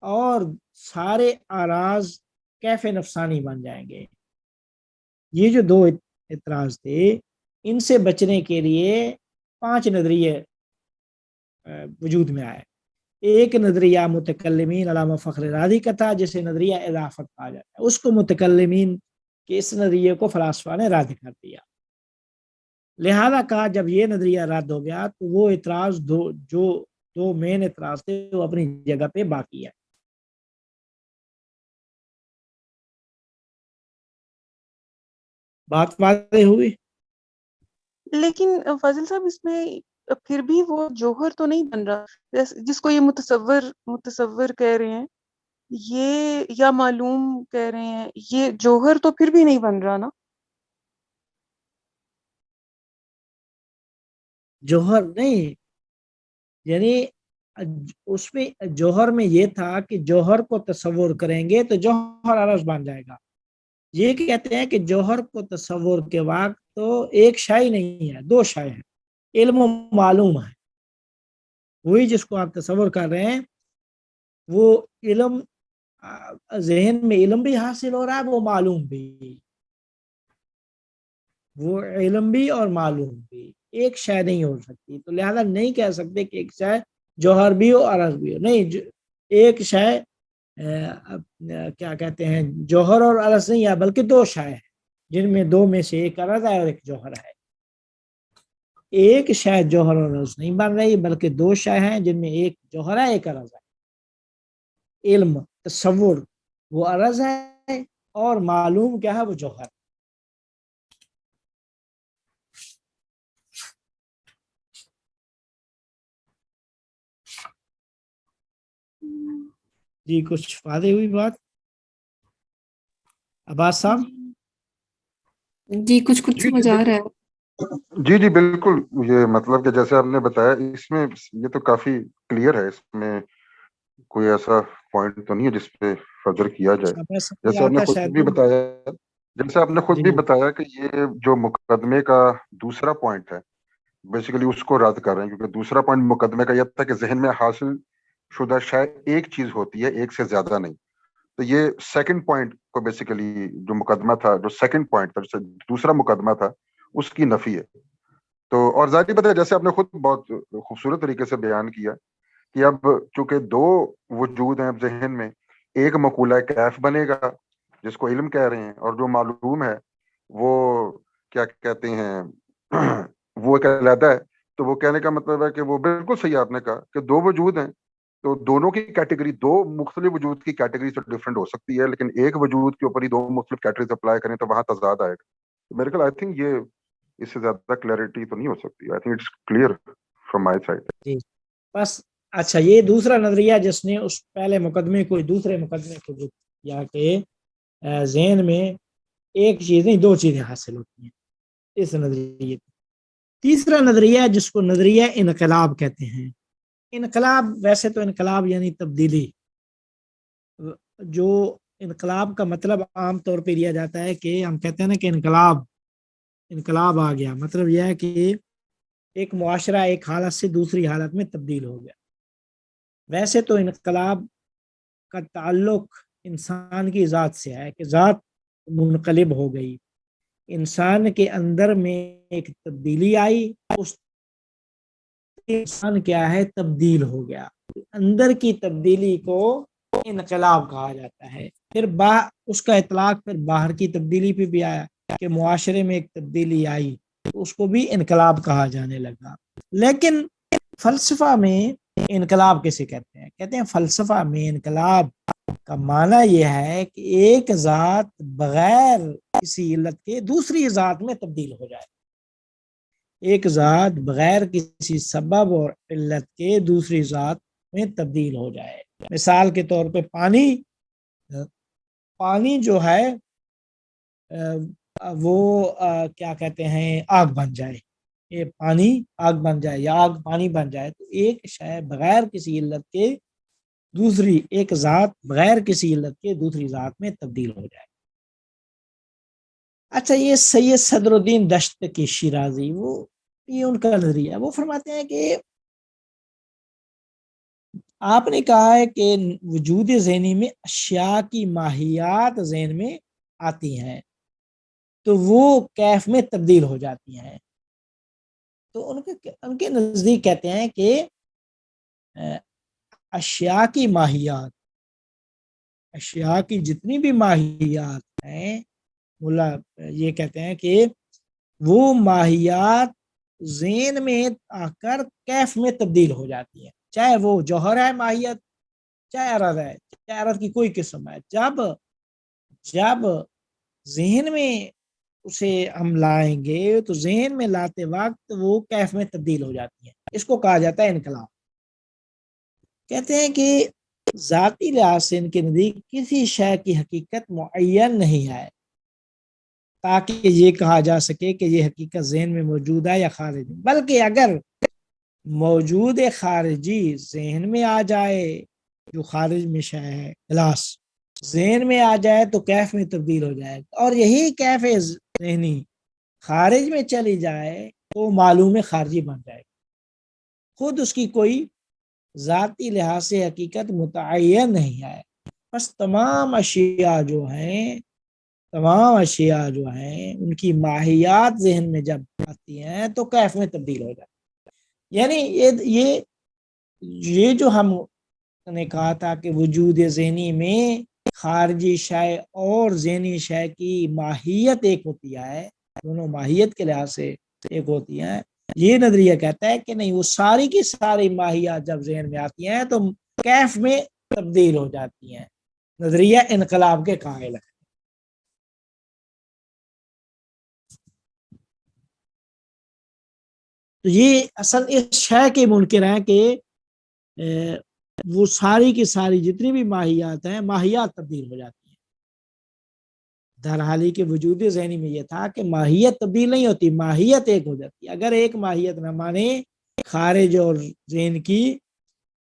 B: اور سارے اراز کیف نفسانی بن جائیں گے، یہ جو 2 اعتراض تھے ان سے بچنے کے لیے 5 نظریے وجود میں آئے۔ ایک نظریہ متکلمین علامہ فخر رازی کا تھا جسے نظریہ اضافت کہا جاتا ہے، اس کو متکلمین کے اس نظریے کو فلاسفہ نے رد کر دیا، لہذا کہا جب یہ نظریہ رد ہو گیا تو وہ اعتراض جو 2 مین اعتراض تھے وہ اپنی جگہ پہ باقی ہے۔ بات واضح ہوئی؟
C: لیکن فاضل صاحب اس میں پھر بھی وہ جوہر تو نہیں بن رہا، جس کو یہ متصور کہہ رہے ہیں، یہ یا معلوم کہہ رہے ہیں، یہ جوہر تو پھر بھی نہیں بن رہا نا۔
B: جوہر نہیں، یعنی اس میں جوہر میں یہ تھا کہ جوہر کو تصور کریں گے تو جوہر عرض بن جائے گا، یہ کہتے ہیں کہ جوہر کو تصور کے وقت تو ایک شے نہیں ہے، 2 شے ہیں، علم و معلوم ہے، وہی جس کو آپ تصور کر رہے ہیں وہ علم، ذہن میں علم بھی حاصل ہو رہا ہے، وہ معلوم بھی، وہ علم بھی اور معلوم بھی، ایک شے نہیں ہو سکتی، تو لہذا نہیں کہہ سکتے کہ ایک شے جوہر بھی ہو عرض بھی ہو، نہیں، ایک شے کیا کہتے ہیں جوہر اور عرض نہیں ہے بلکہ 2 شے ہیں جن میں 2 میں سے ایک عرض ہے اور ایک جوہر ہے، ایک شے جوہر اور عرض نہیں بن رہی بلکہ 2 شے ہیں جن میں ایک جوہر ہے ایک عرض ہے، علم تصور وہ عرض ہے اور معلوم کیا ہے وہ جوہر۔ جی کچھ واضح ہوئی بات عباس صاحب؟
F: جی کچھ
A: جی
F: سمجھ
A: جی
F: آ
A: بالکل،
F: رہا ہے.
A: جی جی بالکل، یہ مطلب کہ جیسے آپ نے بتایا اس میں یہ تو کافی کلیئر ہے، اس میں کوئی ایسا پوائنٹ تو نہیں ہے جس پہ فردر کیا جائے.
B: اچھا میں سمجھ
A: جیسے
B: رہا
A: آپ نے
B: تھا
A: خود
B: شاید
A: بھی بتایا، جیسے آپ نے خود
B: جی
A: بھی بتایا کہ یہ جو مقدمے کا دوسرا پوائنٹ ہے بیسیکلی اس کو رد کر رہے ہیں، کیونکہ دوسرا پوائنٹ مقدمے کا یہ تھا کہ ذہن میں حاصل شدہ شاید ایک چیز ہوتی ہے، ایک سے زیادہ نہیں. تو یہ سیکنڈ پوائنٹ کو بیسیکلی جو مقدمہ تھا، جو سیکنڈ پوائنٹ تھا، دوسرا مقدمہ تھا، اس کی نفی ہے. تو اور ظاہری بات ہے جیسے آپ نے خود بہت خوبصورت طریقے سے بیان کیا کہ اب چونکہ دو وجود ہیں اب ذہن میں، ایک مقولہ کیف بنے گا جس کو علم کہہ رہے ہیں، اور جو معلوم ہے وہ کیا کہتے ہیں وہ ایک علیحدہ ہے. تو وہ کہنے کا مطلب ہے کہ وہ بالکل صحیح آپ نے کہا کہ دو وجود ہیں، تو دونوں کی کیٹیگری دو مختلف وجود کی کیٹیگری سے ڈفرینٹ ہو سکتی ہے، لیکن ایک وجود کے اوپر ہی دو مختلف کیٹیگریز اپلائی کریں تو وہاں تضاد آئے گا. میرے خیال آئی تھنک یہ اس سے زیادہ کلیئرٹی تو نہیں ہو سکتی. I think it's clear from my side.
B: جی بس. اچھا یہ دوسرا نظریہ جس نے اس پہلے مقدمے کو دوسرے مقدمے کو جو کیا کہ ذہن میں ایک چیز نہیں دو چیزیں حاصل ہوتی ہیں، اس نظریے. تیسرا نظریہ جس کو نظریہ انقلاب کہتے ہیں. انقلاب ویسے تو انقلاب یعنی تبدیلی، جو انقلاب کا مطلب عام طور پہ لیا جاتا ہے کہ ہم کہتے ہیں نا کہ انقلاب آ گیا، مطلب یہ ہے کہ ایک معاشرہ ایک حالت سے دوسری حالت میں تبدیل ہو گیا. ویسے تو انقلاب کا تعلق انسان کی ذات سے ہے کہ ذات منقلب ہو گئی، انسان کے اندر میں ایک تبدیلی آئی، اس انسان کیا ہے تبدیل ہو گیا. اندر کی تبدیلی کو انقلاب کہا جاتا ہے. پھر اس کا اطلاق پھر باہر کی تبدیلی پہ بھی آیا کہ معاشرے میں ایک تبدیلی آئی تو اس کو بھی انقلاب کہا جانے لگا. لیکن فلسفہ میں انقلاب کیسے کہتے ہیں؟ کہتے ہیں فلسفہ میں انقلاب کا معنی یہ ہے کہ ایک ذات بغیر کسی علت کے دوسری ذات میں تبدیل ہو جائے. ایک ذات بغیر کسی سبب اور علت کے دوسری ذات میں تبدیل ہو جائے. مثال کے طور پہ پانی جو ہے وہ کیا کہتے ہیں آگ بن جائے، یہ پانی آگ بن جائے یا آگ پانی بن جائے، تو ایک شے بغیر کسی علت کے دوسری، ایک ذات بغیر کسی علت کے دوسری ذات میں تبدیل ہو جائے. اچھا یہ سید صدر الدین دشت شیرازی یہ ان کا نظریہ ہے. وہ فرماتے ہیں کہ آپ نے کہا ہے کہ وجود ذہنی میں اشیاء کی ماہیات ذہن میں آتی ہیں تو وہ کیف میں تبدیل ہو جاتی ہیں. تو ان کے نزدیک کہتے ہیں کہ اشیاء کی ماہیات، اشیاء کی جتنی بھی ماہیات ہیں، ملا یہ کہتے ہیں کہ وہ ماہیات ذہن میں آ کر کیف میں تبدیل ہو جاتی ہیں، چاہے وہ جوہر ہے ماہیت، چاہے عرض ہے، چاہے عرض کی کوئی قسم ہے. جب ذہن میں اسے ہم لائیں گے تو ذہن میں لاتے وقت وہ کیف میں تبدیل ہو جاتی ہیں. اس کو کہا جاتا ہے انقلاب. کہتے ہیں کہ ذاتی لحاظ سے ان کے نزدیک کسی شے کی حقیقت معین نہیں ہے تاکہ یہ کہا جا سکے کہ یہ حقیقت ذہن میں موجود ہے یا خارج، بلکہ اگر موجود خارجی ذہن میں آ جائے، جو خارج میں شے ہے خلاص ذہن میں آ جائے تو کیف میں تبدیل ہو جائے، اور یہی کیف ذہنی خارج میں چلی جائے تو معلوم خارجی بن جائے. خود اس کی کوئی ذاتی لحاظ سے حقیقت متعین نہیں ہے. بس تمام اشیاء جو ہیں ان کی ماہیات ذہن میں جب آتی ہیں تو کیف میں تبدیل ہو جاتی. یعنی یہ جو ہم نے کہا تھا کہ وجود ذہنی میں خارجی شے اور ذہنی شے کی ماہیت ایک ہوتی ہے، دونوں ماہیت کے لحاظ سے ایک ہوتی ہیں. یہ نظریہ کہتا ہے کہ نہیں، وہ ساری کی ساری ماہیات جب ذہن میں آتی ہیں تو کیف میں تبدیل ہو جاتی ہیں. نظریہ انقلاب کے قائل ہے. تو یہ اصل اس شے کے منکر ہیں کہ وہ ساری کی ساری جتنی بھی ماہیات ہیں ماہیات تبدیل ہو جاتی ہیں. درحالی کے وجود ذہنی میں یہ تھا کہ ماہیت تبدیل نہیں ہوتی، ماہیت ایک ہو جاتی ہے. اگر ایک ماہیت نہ مانے خارج اور ذہن کی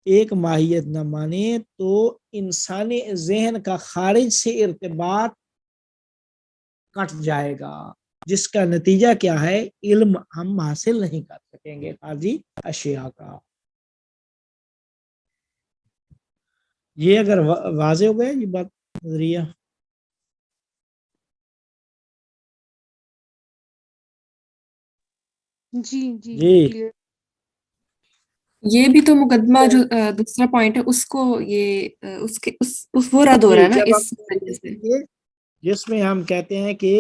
B: ایک ماہیت نہ مانے تو انسانی ذہن کا خارج سے ارتباط کٹ جائے گا، جس کا نتیجہ کیا ہے؟ علم ہم حاصل نہیں کر سکیں گے خارجی اشیاء کا. یہ اگر واضح ہو گیا یہ بات نظریہ.
D: جی جی
B: جی
D: کلیئر.
F: یہ بھی تو مقدمہ جو دوسرا پوائنٹ ہے اس کو یہ اس کے اس وہ رد ہو رہا ہے نا
B: جب
F: اس وجہ سے.
B: جس میں ہم کہتے ہیں کہ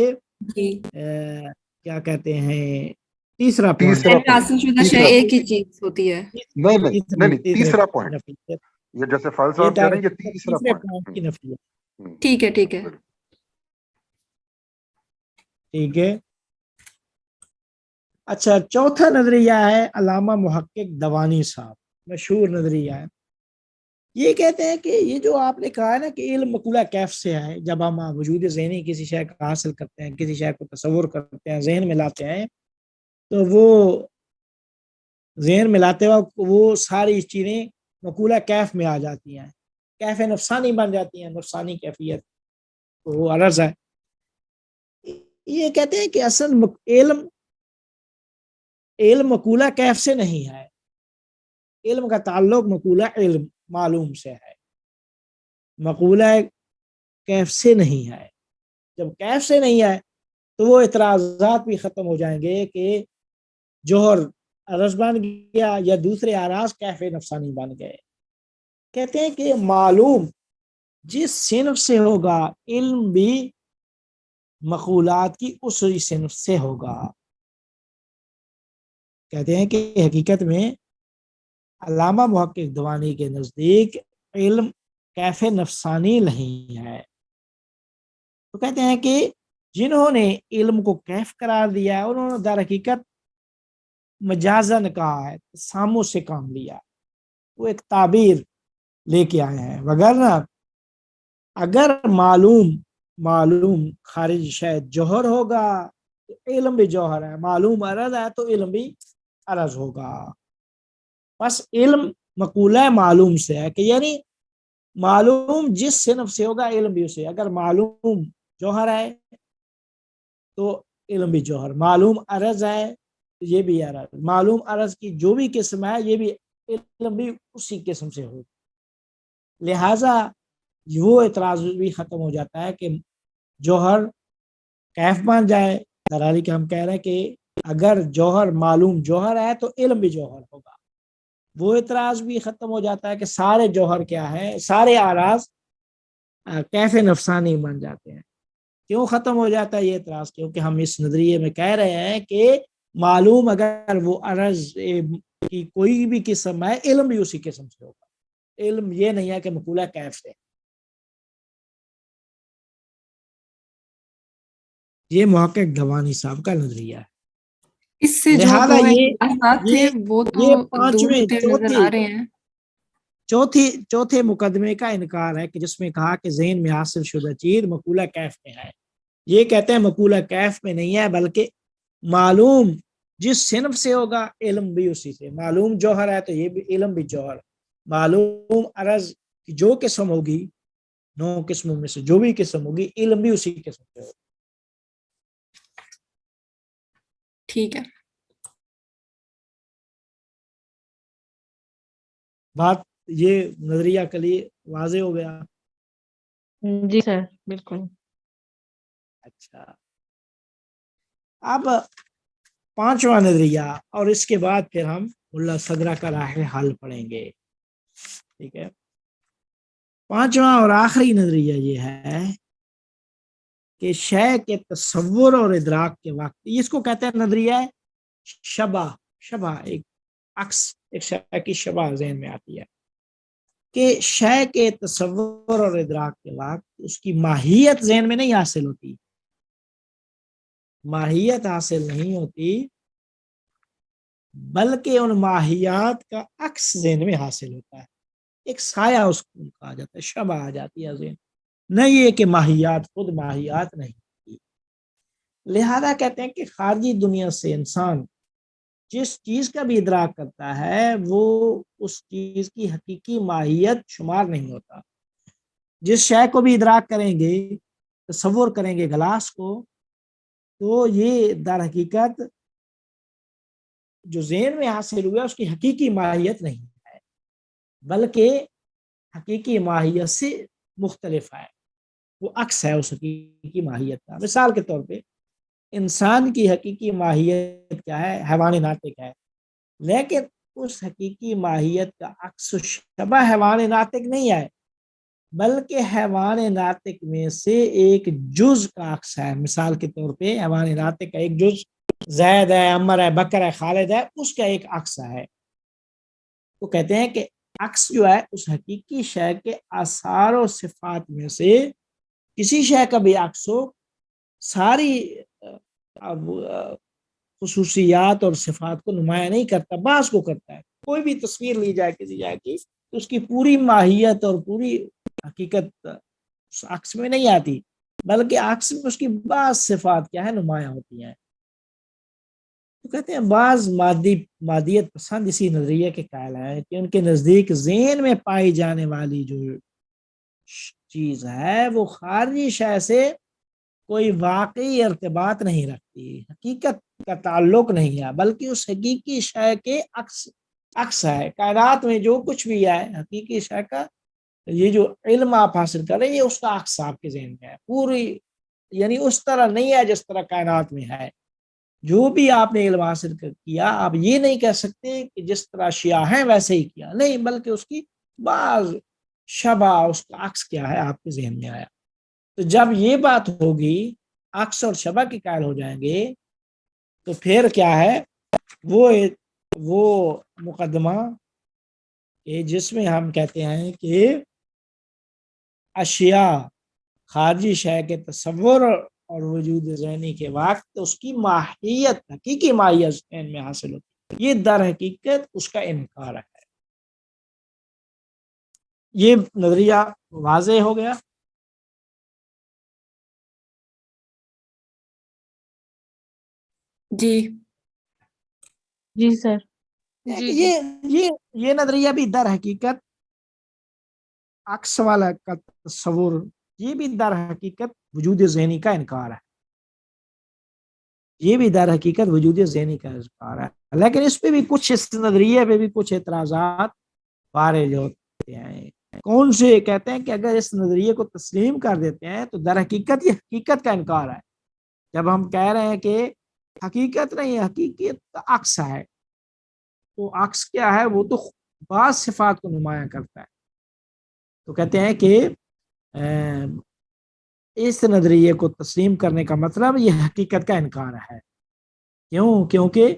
F: جی
B: کیا کہتے ہیں تیسرا پوائنٹ،
A: تیسرا
F: حاصل شدہ شے
A: تیسرا
F: ایک ہی چیز ہوتی ہے.
A: نہیں نہیں نہیں نہیں، تیسرا پوائنٹ
B: نفی.
A: یہ جیسے فائل
B: یہ
A: صاحب کہہ رہے ہیں، یہ تیسرا
B: تیسرے پوائنٹ کی نفی ہے.
F: ٹھیک ہے ٹھیک ہے.
B: ٹھیک ہے. اچھا چوتھا نظریہ ہے علامہ محقق دوانی صاحب، مشہور نظریہ ہے. یہ کہتے ہیں کہ یہ جو آپ نے کہا ہے نا کہ علم مقولہ کیف سے ہے، جب ہم وجود ذہنی کسی شے کا حاصل کرتے ہیں، کسی شے کو تصور کرتے ہیں، ذہن میں لاتے ہیں، تو وہ ذہن میں لاتے وقت وہ ساری چیزیں مقولہ کیف میں آ جاتی ہیں، کیف نفسانی بن جاتی ہیں، نفسانی کیفیت وہ عرض ہے. یہ کہتے ہیں کہ اصل علم مقولہ کیف سے نہیں ہے، علم کا تعلق مقولہ علم معلوم سے ہے، مقولہ کیف سے نہیں ہے. جب کیف سے نہیں ہے تو وہ اعتراضات بھی ختم ہو جائیں گے کہ جوہر عرض بن گیا یا دوسرے اعراض کیف نفسانی بن گئے. کہتے ہیں کہ معلوم جس صنف سے ہوگا علم بھی مقولات کی اسی صنف سے ہوگا. کہتے ہیں کہ حقیقت میں علامہ محقق دوانی کے نزدیک علم کیف نفسانی نہیں ہے. تو کہتے ہیں کہ جنہوں نے علم کو کیف قرار دیا ہے انہوں نے در حقیقت مجازن کہا ہے، ساموں سے کام لیا، وہ ایک تعبیر لے کے آئے ہیں. وگرنہ اگر معلوم خارج شاید جوہر ہوگا تو علم بھی جوہر ہے، معلوم عرض ہے تو علم بھی عرض ہوگا. بس علم مقولہ معلوم سے ہے کہ یعنی معلوم جس صنف سے ہوگا علم بھی اسے. اگر معلوم جوہر ہے تو علم بھی جوہر، معلوم عرض ہے تو یہ بھی عرض، معلوم عرض کی جو بھی قسم ہے یہ بھی علم بھی اسی قسم سے ہوگا. لہذا وہ اعتراض بھی ختم ہو جاتا ہے کہ جوہر کیف بن جائے. درالی کے ہم کہہ رہے ہیں کہ اگر جوہر معلوم جوہر ہے تو علم بھی جوہر ہوگا. وہ اعتراض بھی ختم ہو جاتا ہے کہ سارے جوہر کیا ہے، سارے اعراض کیف نفسانی بن جاتے ہیں. کیوں ختم ہو جاتا ہے یہ اعتراض؟ کیونکہ ہم اس نظریے میں کہہ رہے ہیں کہ معلوم اگر وہ عرض کی کوئی بھی قسم ہے علم بھی اسی قسم سے ہوگا. علم یہ نہیں ہے کہ مقولہ کیف سے. یہ محقق دوانی صاحب کا نظریہ ہے.
F: اس سے جو
B: لہذا
F: دو احساسات تھے وہ تو دور ہوتے نظر آ رہے ہیں.
B: چوتھے مقدمے کا انکار ہے کہ جس میں کہا کہ ذہن میں حاصل شدہ چیز مقولہ کیف میں ہے. یہ کہتے ہیں مقولہ کیف میں نہیں ہے بلکہ معلوم جس صنف سے ہوگا علم بھی اسی سے. معلوم جوہر ہے تو یہ بھی علم بھی جوہر. معلوم عرض کی جو قسم ہوگی 9 قسموں میں سے جو بھی قسم ہوگی علم بھی اسی قسم سے ہوگا.
F: ٹھیک ہے.
B: بات یہ نظریہ کے لیے واضح ہو گیا.
E: جی سر بالکل.
B: اچھا اب 5واں نظریہ اور اس کے بعد پھر ہم ملا صدرہ کا راہ حل پڑھیں گے. ٹھیک ہے. 5واں اور آخری نظریہ یہ ہے کہ شے کے تصور اور ادراک کے وقت، اس کو کہتے ہیں نظریہ شبہ ایک عکس، ایک شے کی شبہ ذہن میں آتی ہے کہ شے کے تصور اور ادراک کے وقت اس کی ماہیت ذہن میں نہیں حاصل ہوتی. ماہیت حاصل نہیں ہوتی بلکہ ان ماہیات کا عکس ذہن میں حاصل ہوتا ہے. ایک سایہ اس کو کہا جاتا ہے، شبہ آ جاتی ہے ذہن، نہیں یہ کہ ماہیات خود ماہیات نہیں. لہذا کہتے ہیں کہ خارجی دنیا سے انسان جس چیز کا بھی ادراک کرتا ہے وہ اس چیز کی حقیقی ماہیت شمار نہیں ہوتا. جس شے کو بھی ادراک کریں گے، تصور کریں گے گلاس کو، تو یہ در حقیقت جو ذہن میں حاصل ہوا اس کی حقیقی ماہیت نہیں ہے، بلکہ حقیقی ماہیت سے مختلف ہے، وہ عکس ہے اس حقیقی ماہیت کا. مثال کے طور پہ انسان کی حقیقی ماہیت کیا ہے؟ حیوان ناطق ہے، لیکن اس حقیقی ماہیت کا عکس و شبہ حیوان ناطق نہیں ہے، بلکہ حیوان ناطق میں سے ایک جز کا عکس ہے. مثال کے طور پہ حیوان ناطق کا ایک جز زید ہے، عمر ہے، بکر ہے، خالد ہے، اس کا ایک عکس ہے. تو کہتے ہیں کہ عکس جو ہے اس حقیقی شے کے آثار و صفات میں سے کسی شے کا بھی عکس ہو، ساری خصوصیات اور صفات کو نمایاں نہیں کرتا، بعض کو کرتا ہے. کوئی بھی تصویر لی جائے کسی جائے کی تو اس کی پوری ماہیت اور پوری حقیقت اس عکس میں نہیں آتی، بلکہ عکس میں اس کی بعض صفات کیا ہے؟ نمایاں ہوتی ہیں. تو کہتے ہیں بعض مادیت پسند اسی نظریے کے قائل ہیں کہ ان کے نزدیک ذہن میں پائی جانے والی جو چیز ہے وہ خارجی شے سے کوئی واقعی ارتباط نہیں رکھتی، حقیقت کا تعلق نہیں ہے، بلکہ اس حقیقی شے کے عکس ہے. کائنات میں جو کچھ بھی ہے حقیقی شے کا، یہ جو علم آپ حاصل کر رہے ہیں یہ اس کا عکس آپ کے ذہن میں ہے، پوری یعنی اس طرح نہیں ہے جس طرح کائنات میں ہے. جو بھی آپ نے علم حاصل کیا، آپ یہ نہیں کہہ سکتے کہ جس طرح اشیاء ہیں ویسے ہی کیا، نہیں، بلکہ اس کی بعض شبہ، اس کا عکس کیا ہے آپ کے ذہن میں آیا. تو جب یہ بات ہوگی، عکس اور شبہ کے قائل ہو جائیں گے، تو پھر کیا ہے؟ وہ مقدمہ کہ جس میں ہم کہتے ہیں کہ اشیاء خارجی شے کے تصور اور وجود ذہنی کے وقت اس کی ماہیت، حقیقی ماہیت ذہن میں حاصل ہوتی ہے، یہ در حقیقت اس کا انکار ہے. یہ نظریہ واضح ہو گیا.
F: جی
E: جی سر.
D: جی جی
B: یہ نظریہ بھی در حقیقت عکس والا کا تصور، یہ بھی در حقیقت وجود ذہنی کا انکار ہے. یہ بھی در حقیقت وجود ذہنی کا انکار ہے، لیکن اس پہ بھی کچھ، اس نظریے پہ بھی کچھ اعتراضات وارد ہوتے ہیں. کون سے؟ کہتے ہیں کہ اگر اس نظریے کو تسلیم کر دیتے ہیں تو در حقیقت یہ حقیقت کا انکار ہے. جب ہم کہہ رہے ہیں کہ حقیقت نہیں، حقیقت کا عکس ہے، تو عکس کیا ہے؟ وہ تو بعض صفات کو نمایاں کرتا ہے. تو کہتے ہیں کہ اس نظریے کو تسلیم کرنے کا مطلب یہ حقیقت کا انکار ہے. کیوں؟ کیونکہ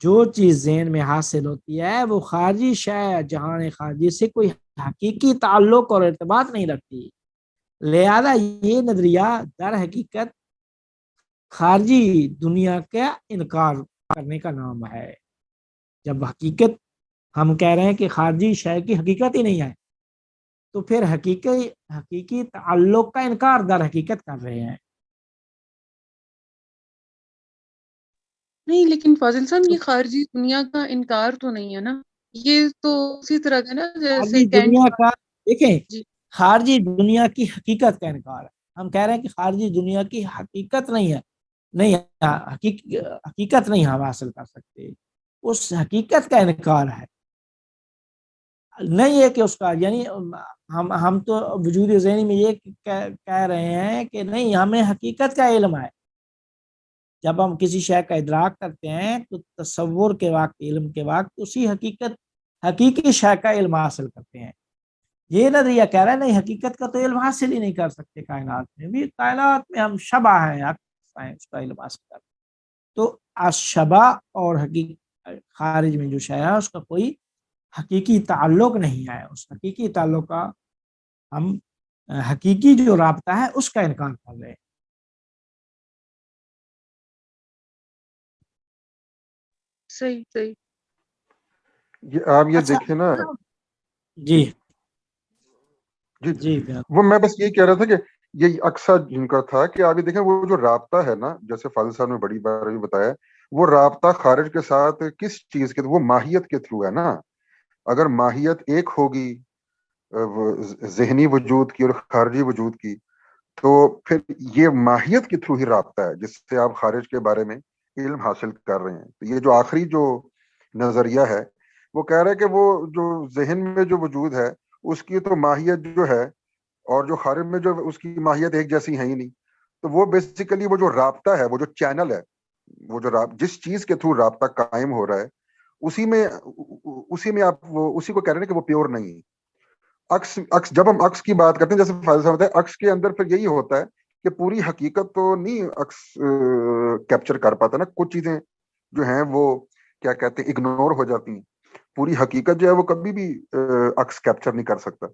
B: جو چیز ذہن میں حاصل ہوتی ہے وہ خارجی شے، جہان خارجی سے کوئی حقیقی تعلق اور ارتباط نہیں رکھتی. لہذا یہ نظریہ در حقیقت خارجی دنیا کا انکار کرنے کا نام ہے. جب حقیقت ہم کہہ رہے ہیں کہ خارجی شے کی حقیقت ہی نہیں ہے، تو پھر حقیقی تعلق کا انکار در حقیقت کر رہے ہیں.
C: نہیں، لیکن فاضل صاحب یہ خارجی دنیا کا انکار تو نہیں ہے نا، یہ تو اسی طرح کا نا جیسے
B: خارجی دنیا کا، دیکھیں،
C: جی
B: خارجی دنیا کی حقیقت کا انکار ہے. ہم کہہ رہے ہیں کہ خارجی دنیا کی حقیقت نہیں ہے، نہیں، حقیقت نہیں ہم حاصل کر سکتے، اس حقیقت کا انکار ہے. نہیں ہے کہ اس کا، یعنی ہم تو وجود ذہنی میں یہ کہہ رہے ہیں کہ نہیں، ہمیں حقیقت کا علم ہے. جب ہم کسی شے کا ادراک کرتے ہیں تو تصور کے وقت، علم کے وقت اسی حقیقی شے کا علم حاصل کرتے ہیں. یہ نظریہ کہہ رہا ہے نہیں، حقیقت کا تو علم حاصل ہی نہیں کر سکتے. کائنات میں بھی، کائنات میں ہم شبہ ہیں، اس کا علم حاصل کرتے ہیں. تو شبہ اور خارج میں جو شے ہے اس کا کوئی حقیقی تعلق نہیں ہے. اس حقیقی تعلق کا ہم حقیقی جو رابطہ ہے اس کا انکار کر رہے ہیں.
C: صحیح.
A: آپ یہ
B: اچھا،
A: دیکھیں نا،
B: جی
A: جی
B: جی بالکل
A: وہ میں بس یہی کہہ رہا تھا کہ یہی اکثر جن کا تھا کہ آپ یہ دیکھیں وہ جو رابطہ ہے نا، جیسے فاضل صاحب نے بڑی بار بھی بتایا، وہ رابطہ خارج کے ساتھ کس چیز کے، وہ ماہیت کے تھرو ہے نا. اگر ماہیت ایک ہوگی وہ ذہنی وجود کی اور خارجی وجود کی، تو پھر یہ ماہیت کے تھرو ہی رابطہ ہے جس سے آپ خارج کے بارے میں علم حاصل کر رہے ہیں. تو یہ جو آخری جو نظریہ ہے وہ کہہ رہا ہے کہ وہ جو ذہن میں جو وجود ہے اس کی تو ماہیت جو ہے اور جو خارج میں جو اس کی ماہیت ایک جیسی ہے ہی نہیں. تو وہ بیسیکلی وہ جو رابطہ ہے، وہ جو چینل ہے، وہ جو جس چیز کے تھرو رابطہ قائم ہو رہا ہے اسی میں آپ وہ اسی کو کہہ رہے ہیں کہ وہ پیور نہیں ہے. عکس جب ہم عکس کی بات کرتے ہیں، جیسے فاضل صاحب بتایا، عکس کے اندر پھر یہی ہوتا ہے کہ پوری حقیقت تو نہیں عکس کیپچر کر پاتا نا. کچھ چیزیں جو ہیں وہ کیا کہتے ہیں اگنور ہو جاتی ہیں. پوری حقیقت جو ہے وہ کبھی بھی عکس کیپچر نہیں کر سکتا.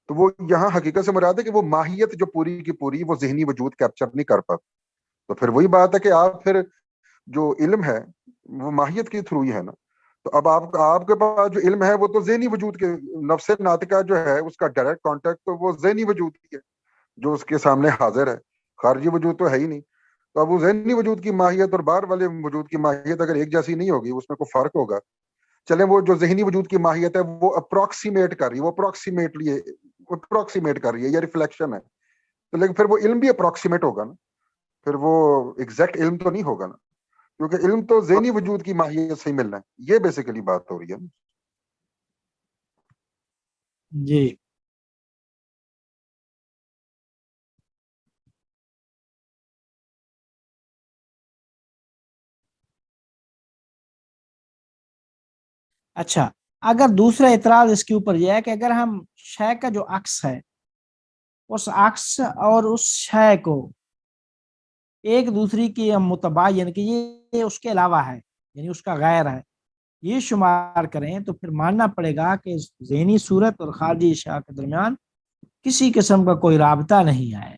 A: تو وہ یہاں حقیقت سے مراد ہے کہ وہ ماہیت جو پوری کی پوری وہ ذہنی وجود کیپچر نہیں کر پاتا. تو پھر وہی بات ہے کہ آپ پھر جو علم ہے وہ ماہیت کے تھرو ہی ہے نا. تو اب آپ کے پاس جو علم ہے وہ تو ذہنی وجود کے، نفس ناطقہ جو ہے اس کا ڈائریکٹ کانٹیکٹ تو وہ ذہنی وجود ہی ہے جو اس کے سامنے حاضر ہے، خارجی وجود تو ہے ہی نہیں. تو اب وہ ذہنی وجود کی ماہیت اور باہر والے وجود کی ماہیت اگر ایک جیسی نہیں ہوگی، اس میں کوئی فرق ہوگا. چلیں وہ جو ذہنی وجود کی ماہیت ہے وہ اپروکسیمیٹ کر رہی ہے، وہ اپروکسیمیٹ کر رہی ہے یا ریفلیکشن ہے. تو لیکن پھر وہ علم بھی اپروکسیمیٹ ہوگا نا، پھر وہ ایگزیکٹ علم تو نہیں ہوگا نا، کیونکہ علم تو ذہنی وجود کی ماہیت سے ہی ملنا ہے. یہ بیسیکلی بات ہو رہی ہے.
B: جی. اچھا، اگر دوسرا اعتراض اس کے اوپر یہ ہے کہ اگر ہم شے کا جو عکس ہے اس عکس اور اس شے کو ایک دوسری کی ہم متباین، یعنی کہ یہ اس کے علاوہ ہے، یعنی اس کا غیر ہے، یہ شمار کریں تو پھر ماننا پڑے گا کہ ذہنی صورت اور خارجی اشیاء کے درمیان کسی قسم کا کوئی رابطہ نہیں ہے.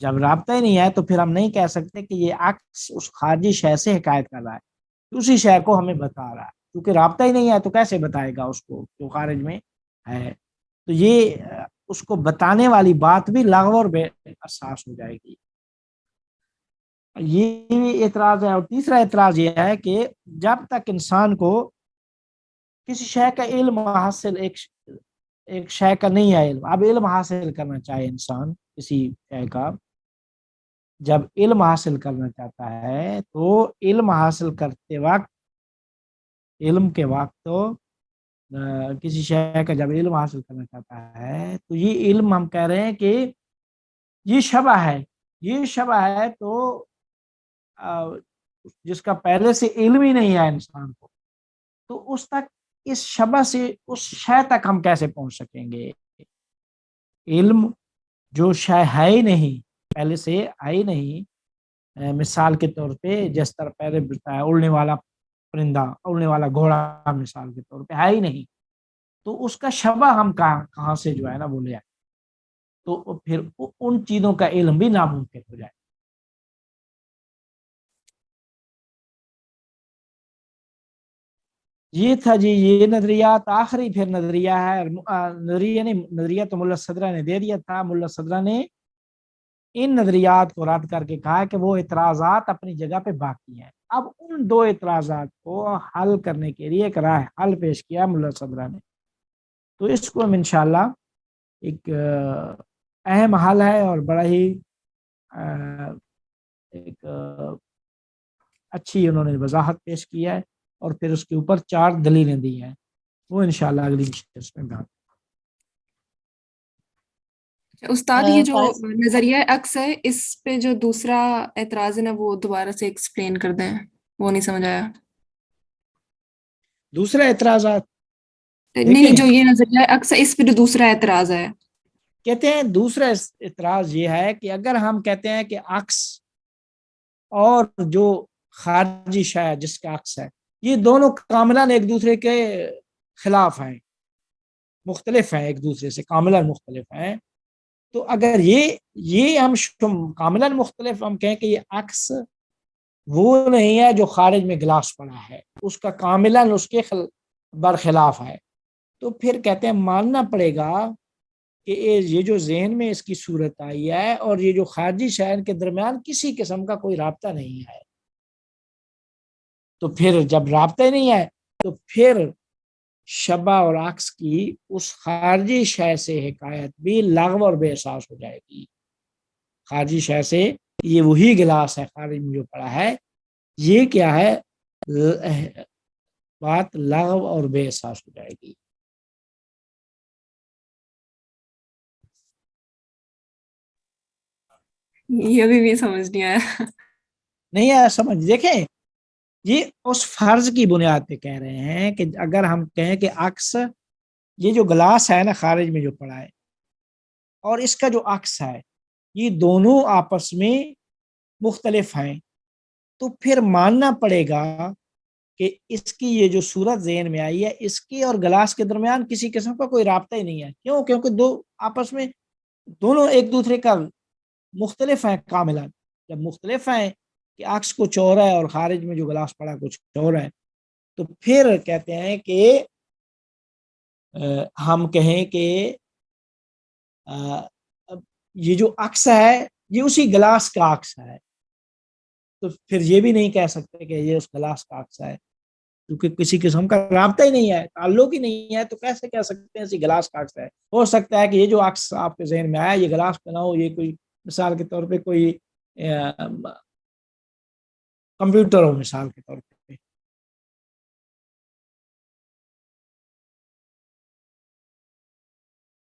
B: جب رابطہ ہی نہیں ہے تو پھر ہم نہیں کہہ سکتے کہ یہ عکس اس خارجی شے سے حکایت کر رہا ہے، اسی شے کو ہمیں بتا رہا ہے. کیونکہ رابطہ ہی نہیں ہے تو کیسے بتائے گا اس کو جو خارج میں ہے. تو یہ اس کو بتانے والی بات بھی لغو اور بے اساس ہو جائے گی. یہ اعتراض ہے. اور تیسرا اعتراض یہ ہے کہ جب تک انسان کو کسی شے کا علم حاصل، ایک شے کا نہیں ہے علم، اب علم حاصل کرنا چاہے انسان کسی شے کا، جب علم حاصل کرنا چاہتا ہے تو علم حاصل کرتے وقت، علم کے وقت تو کسی شے کا جب علم حاصل کرنا چاہتا ہے تو یہ علم ہم کہہ رہے ہیں کہ یہ شبہ ہے. یہ شبہ ہے تو جس کا پہلے سے علم ہی نہیں ہے انسان کو، تو اس تک، اس شبہ سے اس شے تک ہم کیسے پہنچ سکیں گے؟ علم جو شے ہے ہی نہیں، پہلے سے ہے ہی نہیں. مثال کے طور پہ جس طرح پہلے بتایا، اڑنے والا پرندہ، اڑنے والا گھوڑا مثال کے طور پہ ہے ہی نہیں، تو اس کا شبہ ہم کہاں سے جو ہے نا وہ لے آئے، تو پھر ان چیزوں کا علم بھی ناممکن ہو جائے. یہ تھا جی یہ نظریات. آخری پھر نظریہ ہے، نظریہ تو ملا صدرہ نے دے دیا تھا. ملا صدرہ نے ان نظریات کو رد کر کے کہا کہ وہ اعتراضات اپنی جگہ پہ باقی ہیں. اب ان دو اعتراضات کو حل کرنے کے لیے ایک راہ حل پیش کیا ملا صدرہ نے. تو اس کو ہم انشاءاللہ ایک اہم حل ہے اور بڑا ہی ایک اچھی انہوں نے وضاحت پیش کی ہے، اور پھر اس کے اوپر 4 دلیلیں دی ہیں، وہ انشاءاللہ اگلی نشست میں بیان.
F: استاد یہ جو نظریہ عکس ہے، اس پہ جو دوسرا اعتراض ہے نا وہ دوبارہ سے ایکسپلین کر دیں، وہ نہیں سمجھ آیا.
B: دوسرا اعتراضات
F: نہیں، جو یہ نظریہ عکس ہے اس پہ جو دوسرا اعتراض ہے،
B: کہتے ہیں دوسرا اعتراض یہ ہے کہ اگر ہم کہتے ہیں کہ عکس اور جو خارجی شے جس کا عکس ہے، یہ دونوں کاملاً ایک دوسرے کے خلاف ہیں، مختلف ہیں، ایک دوسرے سے کاملاً مختلف ہیں، تو اگر یہ ہم کاملاً مختلف ہم کہیں کہ یہ عکس وہ نہیں ہے جو خارج میں گلاس پڑا ہے، اس کا کاملاً اس کے برخلاف ہے، تو پھر کہتے ہیں ماننا پڑے گا کہ یہ جو ذہن میں اس کی صورت آئی ہے اور یہ جو خارجی شہر کے درمیان کسی قسم کا کوئی رابطہ نہیں ہے، تو پھر جب رابطہ ہی نہیں ہے تو پھر شبہ اور عکس کی اس خارجی شے سے حکایت بھی لغو اور بے اساس ہو جائے گی۔ خارجی شے سے یہ وہی گلاس ہے خارج میں جو پڑا ہے، یہ کیا ہے، بات لغو اور بے اساس ہو جائے گی۔
F: یہ ابھی بھی سمجھ نہیں آیا۔
B: نہیں آیا سمجھ؟ دیکھیں یہ اس فرض کی بنیاد پہ کہہ رہے ہیں کہ اگر ہم کہیں کہ عکس، یہ جو گلاس ہے نا خارج میں جو پڑا ہے اور اس کا جو عکس ہے، یہ دونوں آپس میں مختلف ہیں، تو پھر ماننا پڑے گا کہ اس کی یہ جو صورت ذہن میں آئی ہے، اس کی اور گلاس کے درمیان کسی قسم کا کوئی رابطہ ہی نہیں ہے۔ کیوں؟ کیونکہ دو آپس میں دونوں ایک دوسرے کا مختلف ہیں کاملاً۔ جب مختلف ہیں کہ عکس کچھ اور ہے اور خارج میں جو گلاس پڑا کچھ اور ہے، تو پھر کہتے ہیں کہ ہم کہیں کہ یہ جو عکس ہے یہ اسی گلاس کا عکس ہے، تو پھر یہ بھی نہیں کہہ سکتے کہ یہ اس گلاس کا عکس ہے، کیونکہ کسی قسم کا رابطہ ہی نہیں ہے، تعلق ہی نہیں ہے، تو کیسے کہہ سکتے ہیں اسی گلاس کا عکس ہے؟ ہو سکتا ہے کہ یہ جو عکس آپ کے ذہن میں آیا یہ گلاس پہ نہ ہو، یہ کوئی مثال کے طور پہ کوئی کمپیوٹر ہو مثال کے طور پہ،